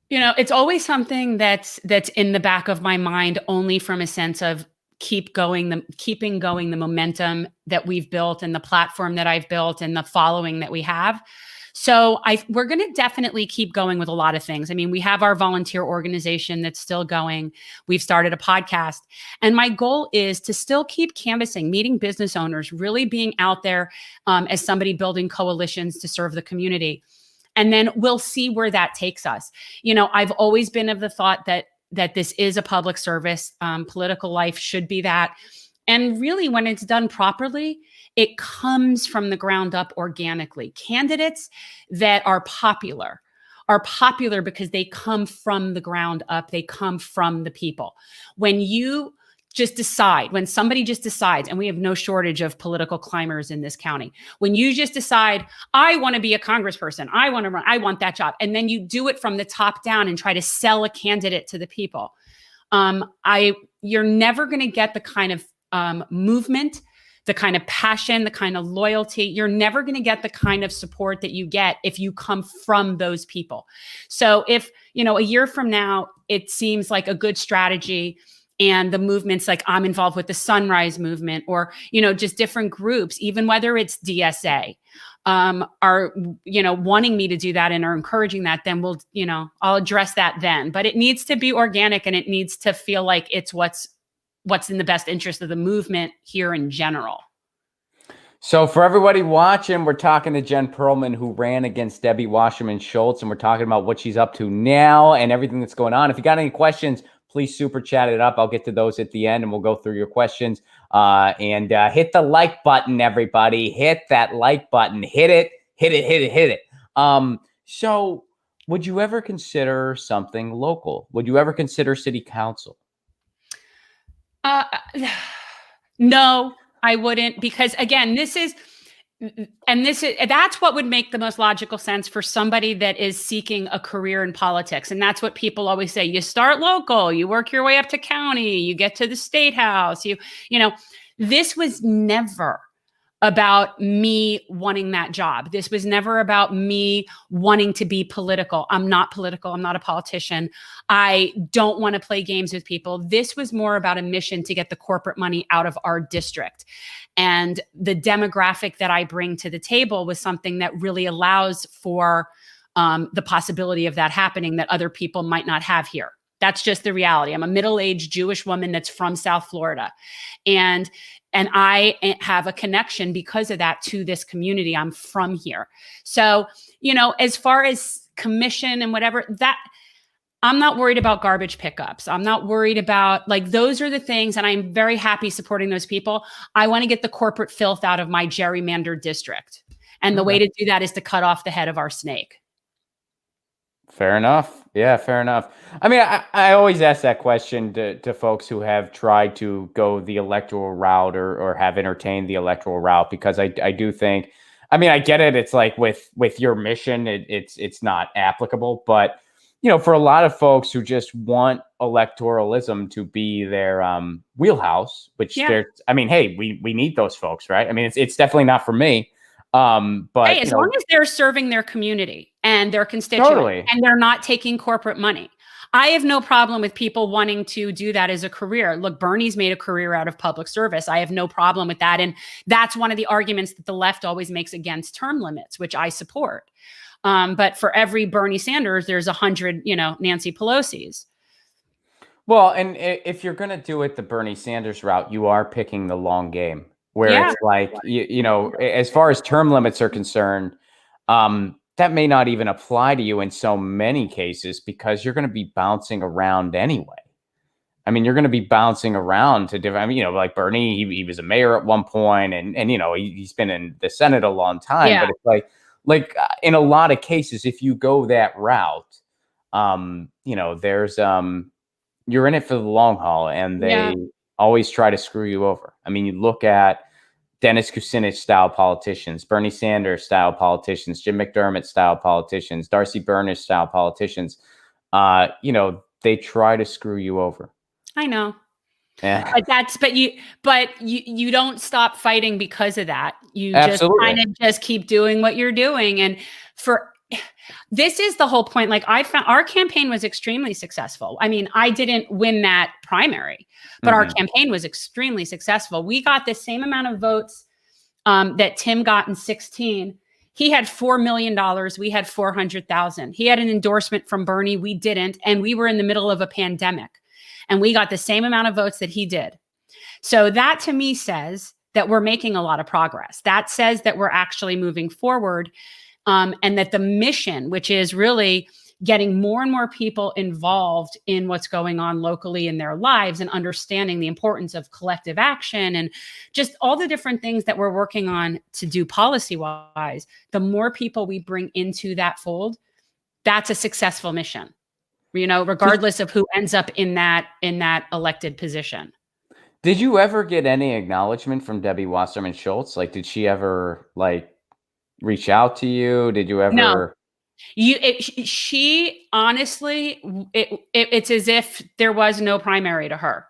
B: You know, it's always something that's in the back of my mind, only from a sense of keeping going the momentum that we've built and the platform that I've built and the following that we have. So we're going to definitely keep going with a lot of things. I mean, we have our volunteer organization that's still going. We've started a podcast. And my goal is to still keep canvassing, meeting business owners, really being out there as somebody building coalitions to serve the community. And then we'll see where that takes us. You know, I've always been of the thought that this is a public service. Political life should be that. And really, when it's done properly, it comes from the ground up organically. Candidates that are popular because they come from the ground up. They come from the people. When you just decide, when somebody just decides, and we have no shortage of political climbers in this county, when you just decide, I want to be a congressperson, I want to run, I want that job, and then you do it from the top down and try to sell a candidate to the people, you're never going to get the kind of movement, the kind of passion, the kind of loyalty. You're never going to get the kind of support that you get if you come from those people. So if, you know, a year from now, it seems like a good strategy and the movements, like I'm involved with the Sunrise Movement or, you know, just different groups, even whether it's DSA, are, you know, wanting me to do that and are encouraging that, then we'll, you know, I'll address that then. But it needs to be organic and it needs to feel like it's what's in the best interest of the movement here in general.
A: So for everybody watching, we're talking to Jen Perelman, who ran against Debbie Wasserman Schultz, and we're talking about what she's up to now and everything that's going on. If you got any questions, please super chat it up. I'll get to those at the end, and we'll go through your questions. And hit the like button, everybody. Hit that like button. Hit it. Hit it. Hit it. Hit it. So would you ever consider something local? Would you ever consider city council?
B: No, I wouldn't, because again, that's what would make the most logical sense for somebody that is seeking a career in politics. And that's what people always say. You start local, you work your way up to county, you get to the state house, you know, this was never about me wanting that job. This was never about me wanting to be political. I'm not political. I'm not a politician. I don't want to play games with people. This was more about a mission to get the corporate money out of our district. And the demographic that I bring to the table was something that really allows for the possibility of that happening that other people might not have here. That's just the reality. I'm a middle-aged Jewish woman that's from South Florida. And I have a connection because of that to this community. I'm from here. So, you know, as far as commission and whatever, that I'm not worried about garbage pickups. I'm not worried about, like, those are the things, and I'm very happy supporting those people. I want to get the corporate filth out of my gerrymandered district. And the way to do that is to cut off the head of our snake.
A: Fair enough. Yeah, fair enough. I mean, I always ask that question to folks who have tried to go the electoral route or have entertained the electoral route, because I do think, I mean, I get it. It's like with your mission, it's not applicable. But, you know, for a lot of folks who just want electoralism to be their wheelhouse, which I mean, hey, we need those folks, right? I mean, it's definitely not for me. But
B: hey, as long as they're serving their community and their constituents and they're not taking corporate money, I have no problem with people wanting to do that as a career. Look, Bernie's made a career out of public service. I have no problem with that. And that's one of the arguments that the left always makes against term limits, which I support. But for every Bernie Sanders, there's 100, Nancy Pelosi's.
A: Well, and if you're going to do it the Bernie Sanders route, you are picking the long game where it's like, as far as term limits are concerned, that may not even apply to you in so many cases because you're going to be bouncing around anyway. I mean, you're going to be bouncing around to different, like Bernie, he was a mayor at one point and he's been in the Senate a long time, but it's like in a lot of cases, if you go that route, there's, you're in it for the long haul and they always try to screw you over. I mean, you look at Dennis Kucinich style politicians, Bernie Sanders style politicians, Jim McDermott style politicians, Darcy Burnish style politicians, they try to screw you over.
B: I know.
A: Yeah.
B: But you don't stop fighting because of that. You just kind of just keep doing what you're doing. And this is the whole point. Like I found our campaign was extremely successful. I mean, I didn't win that primary, but our campaign was extremely successful. We got the same amount of votes that Tim got in 2016. He had $4 million. We had 400,000. He had an endorsement from Bernie. We didn't. And we were in the middle of a pandemic and we got the same amount of votes that he did. So that to me says that we're making a lot of progress. That says that we're actually moving forward. And that the mission, which is really getting more and more people involved in what's going on locally in their lives and understanding the importance of collective action and just all the different things that we're working on to do policy-wise, the more people we bring into that fold, that's a successful mission, regardless of who ends up in that elected position.
A: Did you ever get any acknowledgement from Debbie Wasserman Schultz? Like, did she ever reach out to you? Did you ever?
B: No. She honestly, it's as if there was no primary to her.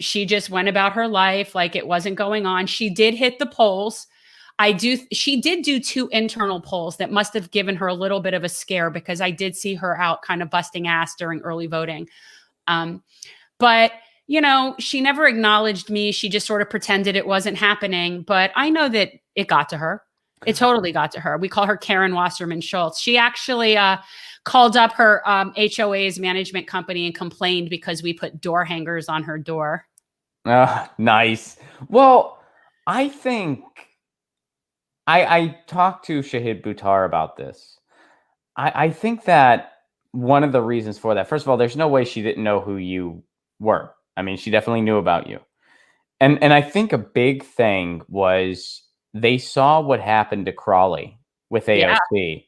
B: She just went about her life like it wasn't going on. She did hit the polls. She did do 2 internal polls that must have given her a little bit of a scare because I did see her out kind of busting ass during early voting. But she never acknowledged me. She just sort of pretended it wasn't happening. But I know that it got to her. It totally got to her. We call her Karen Wasserman Schultz. She actually called up her HOA's management company and complained because we put door hangers on her door.
A: Nice. Well, I think I talked to Shahid Buttar about this. I think that one of the reasons for that, first of all, there's no way she didn't know who you were. I mean, she definitely knew about you. And I think a big thing was they saw what happened to Crawley with AOC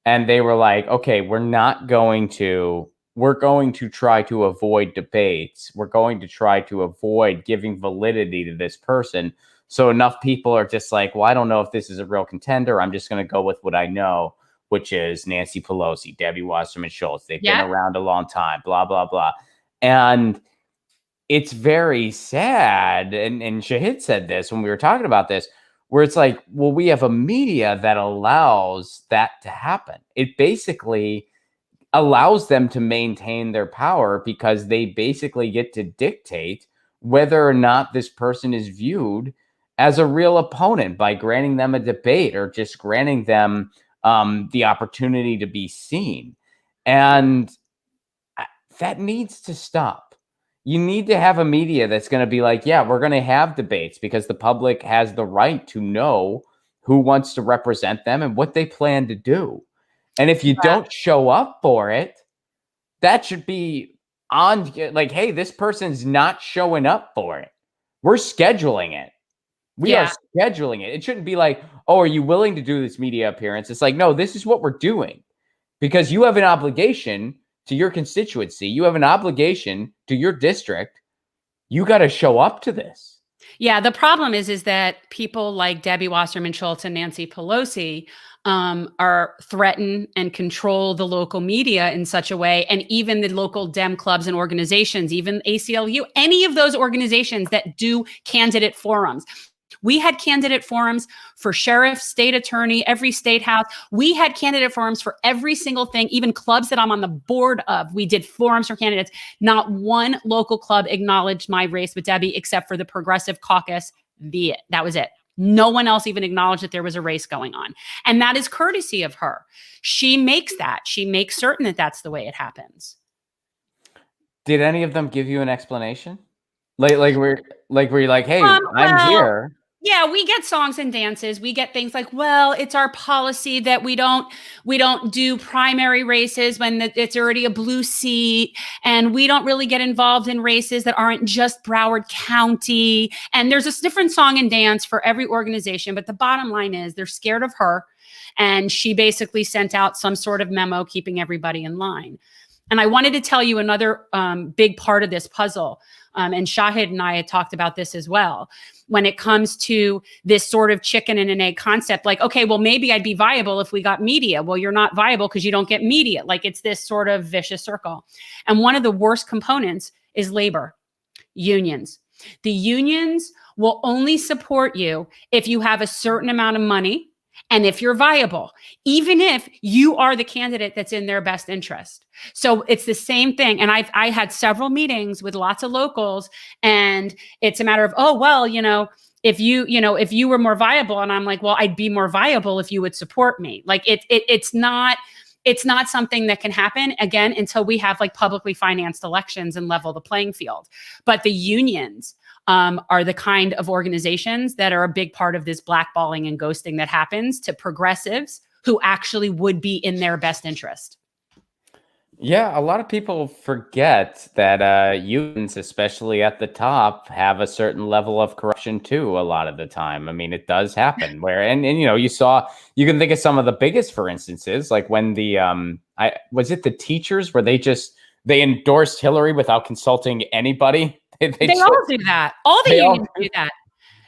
A: and they were like, okay, we're going to try to avoid debates. We're going to try to avoid giving validity to this person. So enough people are just like, well, I don't know if this is a real contender. I'm just going to go with what I know, which is Nancy Pelosi, Debbie Wasserman Schultz. They've been around a long time, blah, blah, blah. And it's very sad. And Shahid said this when we were talking about this, where it's like, well, we have a media that allows that to happen. It basically allows them to maintain their power because they basically get to dictate whether or not this person is viewed as a real opponent by granting them a debate or just granting them the opportunity to be seen. And that needs to stop. You need to have a media that's going to be like, yeah, we're going to have debates because the public has the right to know who wants to represent them and what they plan to do. And if you don't show up for it, that should be on like, hey, this person's not showing up for it. We're scheduling it. We are scheduling it. It shouldn't be like, oh, are you willing to do this media appearance? It's like, no, this is what we're doing because you have an obligation to your constituency. You have an obligation to your district. You got to show up to this.
B: Yeah. The problem is that people like Debbie Wasserman Schultz and Nancy Pelosi are threaten and control the local media in such a way. And even the local Dem clubs and organizations, even ACLU, any of those organizations that do candidate forums. We had candidate forums for sheriff, state attorney, every state house. We had candidate forums for every single thing, even clubs that I'm on the board of. We did forums for candidates. Not one local club acknowledged my race with Debbie except for the Progressive Caucus. That was it. No one else even acknowledged that there was a race going on. And that is courtesy of her. She makes that. She makes certain that that's the way it happens.
A: Did any of them give you an explanation? Like were you like, hey, I'm
B: Well,
A: here.
B: yeah, we get songs and dances. We get things like, well, it's our policy that we don't do primary races when it's already a blue seat, and we don't really get involved in races that aren't just Broward County. And there's a different song and dance for every organization, but the bottom line is they're scared of her, and she basically sent out some sort of memo keeping everybody in line. And I wanted to tell you another big part of this puzzle, and Shahid and I had talked about this as well. When it comes to this sort of chicken and an egg concept, like, okay, well, maybe I'd be viable if we got media. Well, you're not viable because you don't get media. Like, it's this sort of vicious circle. And one of the worst components is labor, unions. The unions will only support you if you have a certain amount of money and if you're viable, even if you are the candidate that's in their best interest. So it's the same thing. And I had several meetings with lots of locals, and it's a matter of, oh, well, if you were more viable, and I'm like, well, I'd be more viable if you would support me. Like it's not something that can happen again until we have like publicly financed elections and level the playing field. But the unions are the kind of organizations that are a big part of this blackballing and ghosting that happens to progressives who actually would be in their best interest.
A: Yeah, a lot of people forget that unions, especially at the top, have a certain level of corruption too. A lot of the time, I mean, it does happen. Where and you can think of some of the biggest, for instances, like when the was it the teachers where they endorsed Hillary without consulting anybody. They
B: all do that. All the unions do that.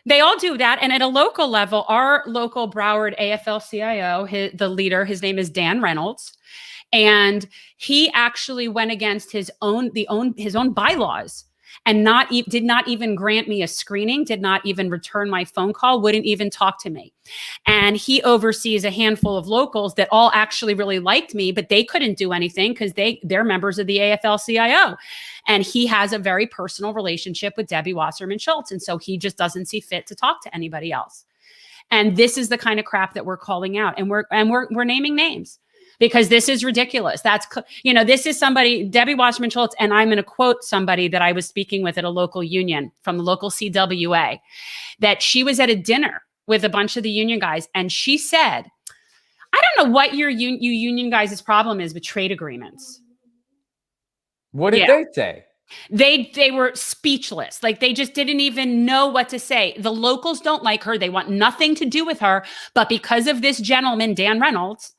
B: They all do that. And at a local level, our local Broward AFL-CIO, the leader, his name is Dan Reynolds. And he actually went against his own bylaws and did not even grant me a screening, did not even return my phone call, wouldn't even talk to me. And he oversees a handful of locals that all actually really liked me, but they couldn't do anything because they're members of the AFL-CIO. And he has a very personal relationship with Debbie Wasserman Schultz. And so he just doesn't see fit to talk to anybody else. And this is the kind of crap that we're calling out. And we're naming names, because this is ridiculous. This is somebody, Debbie Wasserman Schultz, and I'm going to quote somebody that I was speaking with at a local union from the local CWA, that she was at a dinner with a bunch of the union guys. And she said, I don't know what your union guys' problem is with trade agreements.
A: What did they say?
B: They were speechless. Like, they just didn't even know what to say. The locals don't like her. They want nothing to do with her. But because of this gentleman, Dan Reynolds,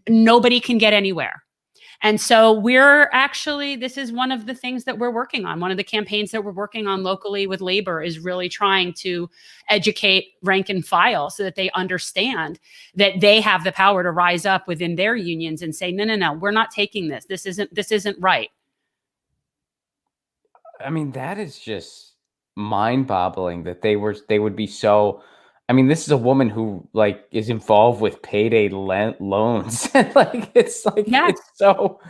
B: nobody can get anywhere. And so this is one of the things that we're working on. One of the campaigns that we're working on locally with labor is really trying to educate rank and file so that they understand that they have the power to rise up within their unions and say, no, we're not taking this. This isn't right.
A: I mean, that is just mind-boggling that they would be so. I mean, this is a woman who is involved with payday loans. It's so.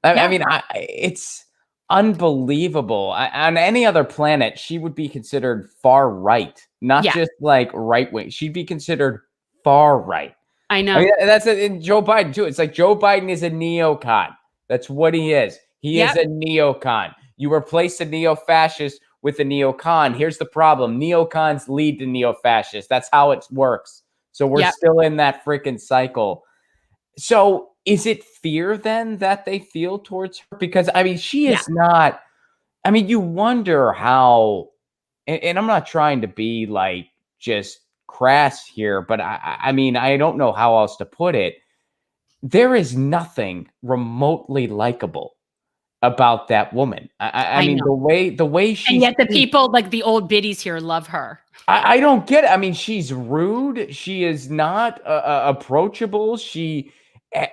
A: I mean, it's unbelievable. On any other planet, she would be considered far right, not just right wing. She'd be considered far right.
B: I know.
A: I mean, that's in Joe Biden too. It's like Joe Biden is a neocon. That's what he is. He is a neocon. You replace a neo-fascist with a neocon. Here's the problem. Neocons lead to neo-fascists. That's how it works. So we're still in that freaking cycle. So is it fear then that they feel towards her? Because, I mean, she is not, I mean, you wonder how, and I'm not trying to be just crass here, but I mean, I don't know how else to put it. There is nothing remotely likable about that woman. I mean, the way she,
B: and yet the people like the old biddies here love her.
A: I don't get it. I mean, she's rude. She is not approachable. She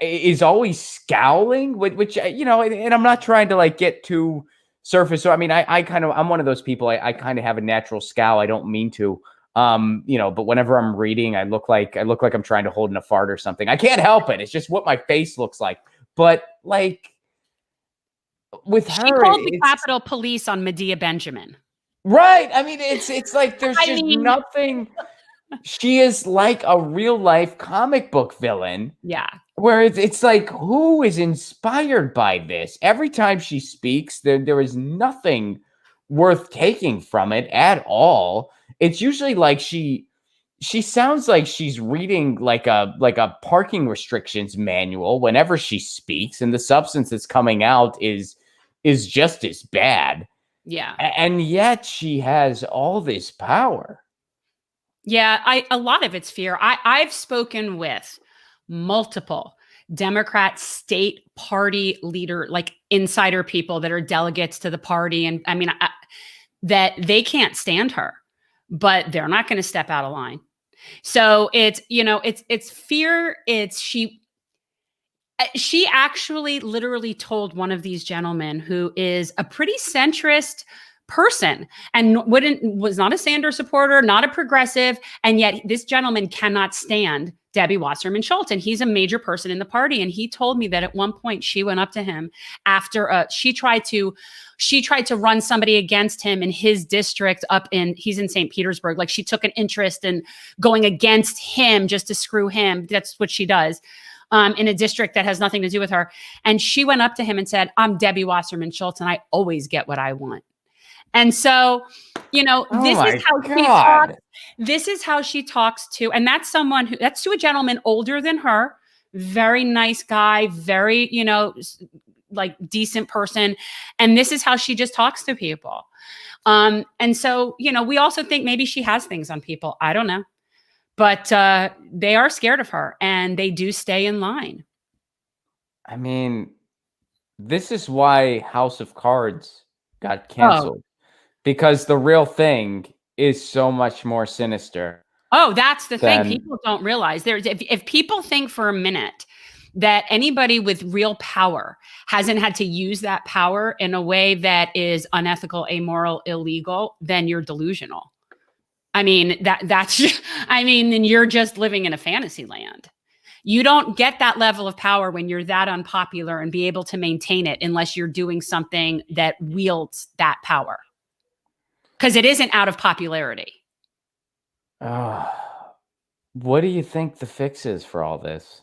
A: is always scowling, which and I'm not trying to get too surface. So I mean, I'm one of those people. I kind of have a natural scowl. I don't mean to. But whenever I'm reading, I look like I'm trying to hold in a fart or something. I can't help it. It's just what my face looks like. But with her,
B: she called the Capitol Police on Medea Benjamin.
A: Right. I mean, it's like there's nothing. She is like a real life comic book villain.
B: Yeah.
A: Where it's like, who is inspired by this? Every time she speaks, there is nothing worth taking from it at all. It's usually like she sounds like she's reading like a parking restrictions manual whenever she speaks, and the substance that's coming out is just as bad.
B: Yeah.
A: And yet she has all this power.
B: Yeah, a lot of it's fear. I've spoken with multiple Democrat state party leader, like insider people that are delegates to the party, and I mean that they can't stand her, but they're not going to step out of line. So it's it's fear. It's she actually literally told one of these gentlemen who is a pretty centrist person and was not a Sanders supporter, not a progressive, and yet this gentleman cannot stand Debbie Wasserman Schultz, and he's a major person in the party. And he told me that at one point she went up to him after she tried to run somebody against him in his district he's in St. Petersburg. Like, she took an interest in going against him just to screw him. That's what she does. In a district that has nothing to do with her. And she went up to him and said, "I'm Debbie Wasserman Schultz, and I always get what I want." And so, this is how she talks. This is how she talks to, and that's to a gentleman older than her, very nice guy, very, like decent person. And this is how she just talks to people. And so, we also think maybe she has things on people. I don't know. But they are scared of her, and they do stay in line.
A: I mean, this is why House of Cards got canceled. Because the real thing is so much more sinister.
B: Oh, that's the thing. People don't realize. If people think for a minute that anybody with real power hasn't had to use that power in a way that is unethical, amoral, illegal, then you're delusional. I mean, then you're just living in a fantasy land. You don't get that level of power when you're that unpopular and be able to maintain it unless you're doing something that wields that power. Because it isn't out of popularity.
A: What do you think the fix is for all this?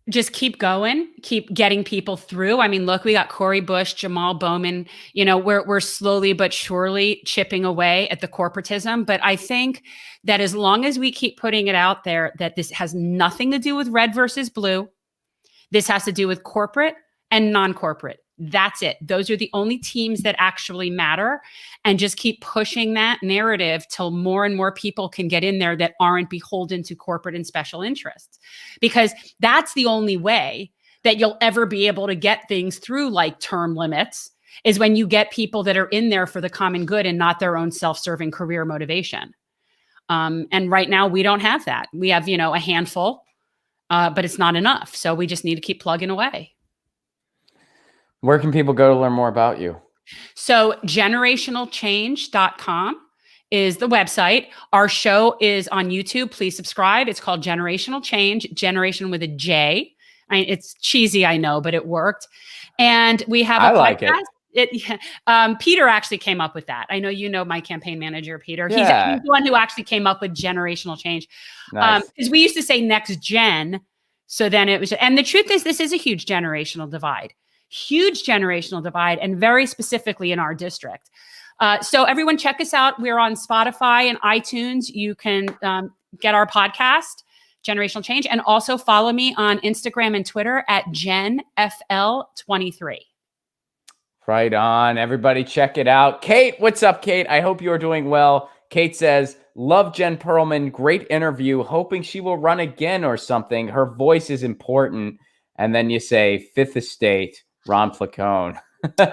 B: Just keep going, keep getting people through. I mean, look, we got Cori Bush, Jamal Bowman. We're slowly but surely chipping away at the corporatism. But I think that as long as we keep putting it out there that this has nothing to do with red versus blue, this has to do with corporate and non-corporate. That's it. Those are the only teams that actually matter, and just keep pushing that narrative till more and more people can get in there that aren't beholden to corporate and special interests, because that's the only way that you'll ever be able to get things through, like term limits, is when you get people that are in there for the common good and not their own self-serving career motivation. And right now we don't have that. We have, a handful, but it's not enough. So we just need to keep plugging away.
A: Where can people go to learn more about you?
B: So generationalchange.com is the website. Our show is on YouTube. Please subscribe. It's called Generational Change, generation with a J. It's cheesy, I know, but it worked. And we have a podcast. Peter actually came up with that. I know my campaign manager, Peter. He's the one who actually came up with generational change.
A: Nice.
B: Because we used to say next gen. So then it was, and the truth is, this is a huge generational divide. And very specifically in our district. So everyone check us out. We're on Spotify and iTunes. You can get our podcast, Generational Change, and also follow me on Instagram and Twitter at GenFL23.
A: Right on. Everybody check it out. Kate, what's up, Kate? I hope you are doing well. Kate says, love Jen Perelman. Great interview. Hoping she will run again or something. Her voice is important. And then you say, Fifth Estate. Ron Placone.
B: Good.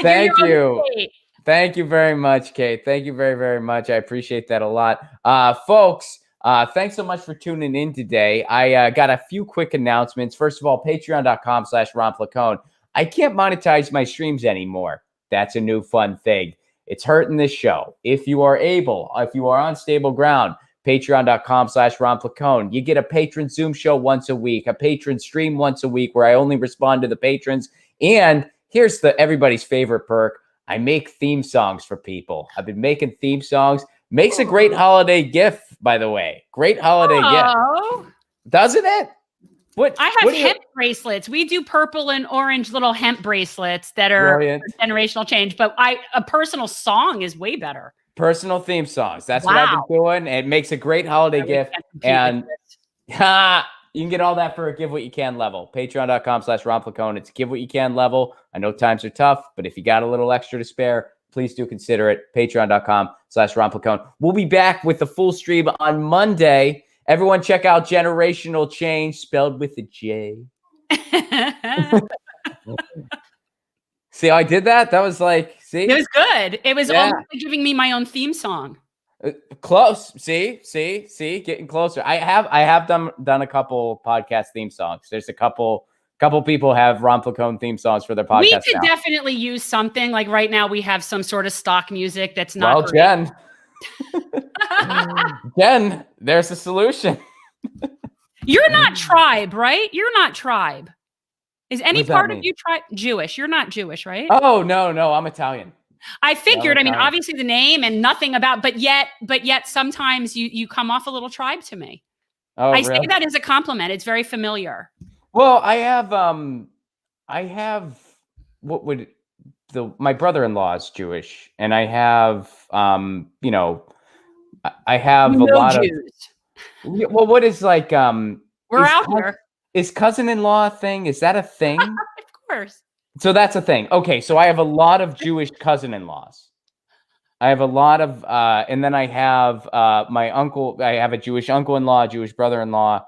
A: Thank you. Thank you very much, Kate. Thank you very, very much. I appreciate that a lot. Folks, thanks so much for tuning in today. I got a few quick announcements. First of all, patreon.com/Ron Placone. I can't monetize my streams anymore. That's a new fun thing. It's hurting this show. If you are on stable ground, patreon.com/Ron Placone. You get a patron Zoom show once a week, a patron stream once a week where I only respond to the patrons. And here's everybody's favorite perk. I make theme songs for people. I've been making theme songs. Makes a great holiday gift, by the way. Great holiday gift.
B: Oh,
A: Doesn't it? What
B: I have
A: what do you-
B: hemp bracelets. We do purple and orange little hemp bracelets that are
A: Brilliant.
B: for generational change. But a personal song is way better.
A: Personal theme songs. That's what I've been doing. It makes a great holiday
B: We
A: gift.
B: can't compete
A: And
B: with
A: you can get all that for a Give What You Can level. Patreon.com/Ron Placone. It's Give What You Can level. I know times are tough, but if you got a little extra to spare, please do consider it. Patreon.com/Ron Placone. We'll be back with the full stream on Monday. Everyone check out Generational Change, spelled with a J.
B: it.
A: See how I did that? That was like, see?
B: It was good. It was
A: Yeah.
B: almost like giving me my own theme song.
A: Close. See, getting closer. I have done a couple podcast theme songs. There's a couple people have Ron Placone theme songs for their podcast.
B: We could
A: now.
B: definitely use something like right now. We have some sort of stock music that's not.
A: Well,
B: great.
A: Jen, there's a solution.
B: You're not tribe, right? You're not tribe. Is any
A: does that
B: part of
A: mean?
B: you tribe Jewish? You're not Jewish, right?
A: Oh no, I'm Italian.
B: I figured. I mean,
A: Italian.
B: obviously the name and nothing about, but yet sometimes you come off a little tribe to me.
A: Oh,
B: I
A: really?
B: say that as a compliment. It's very familiar.
A: Well, I have my brother-in-law is Jewish, and I have I have a lot
B: Jews.
A: of well, what is like
B: We're out here.
A: Is cousin-in-law a thing? Is that a thing?
B: Of course.
A: So that's a thing. Okay, so I have a lot of Jewish cousin-in-laws. I have a lot of and then I have my uncle, I have a Jewish uncle-in-law, a Jewish brother-in-law.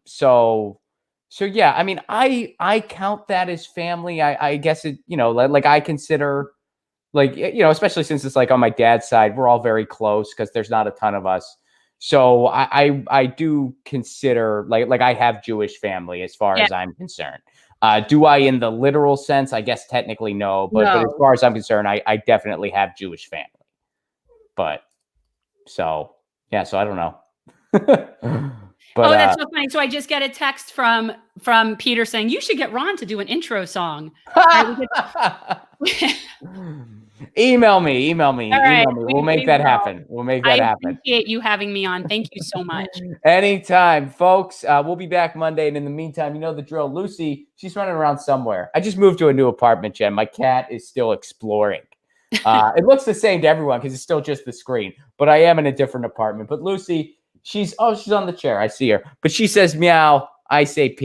A: So yeah, I mean, I count that as family. I guess it, like I consider, like, especially since it's like on my dad's side, we're all very close because there's not a ton of us. So I do consider like I have Jewish family as far as I'm concerned. Do I in the literal sense? I guess technically no, but as far as I'm concerned, I definitely have Jewish family. But so I don't know. But,
B: that's so funny. So I just get a text from Peter saying you should get Ron to do an intro song.
A: Email me.
B: right,
A: We'll make that happen.
B: I appreciate you having me on. Thank you so much.
A: Anytime, folks. We'll be back Monday. And in the meantime, you know the drill. Lucy, she's running around somewhere. I just moved to a new apartment, Jen. My cat is still exploring. It looks the same to everyone because it's still just the screen. But I am in a different apartment. But Lucy, she's on the chair. I see her. But she says meow. I say peace.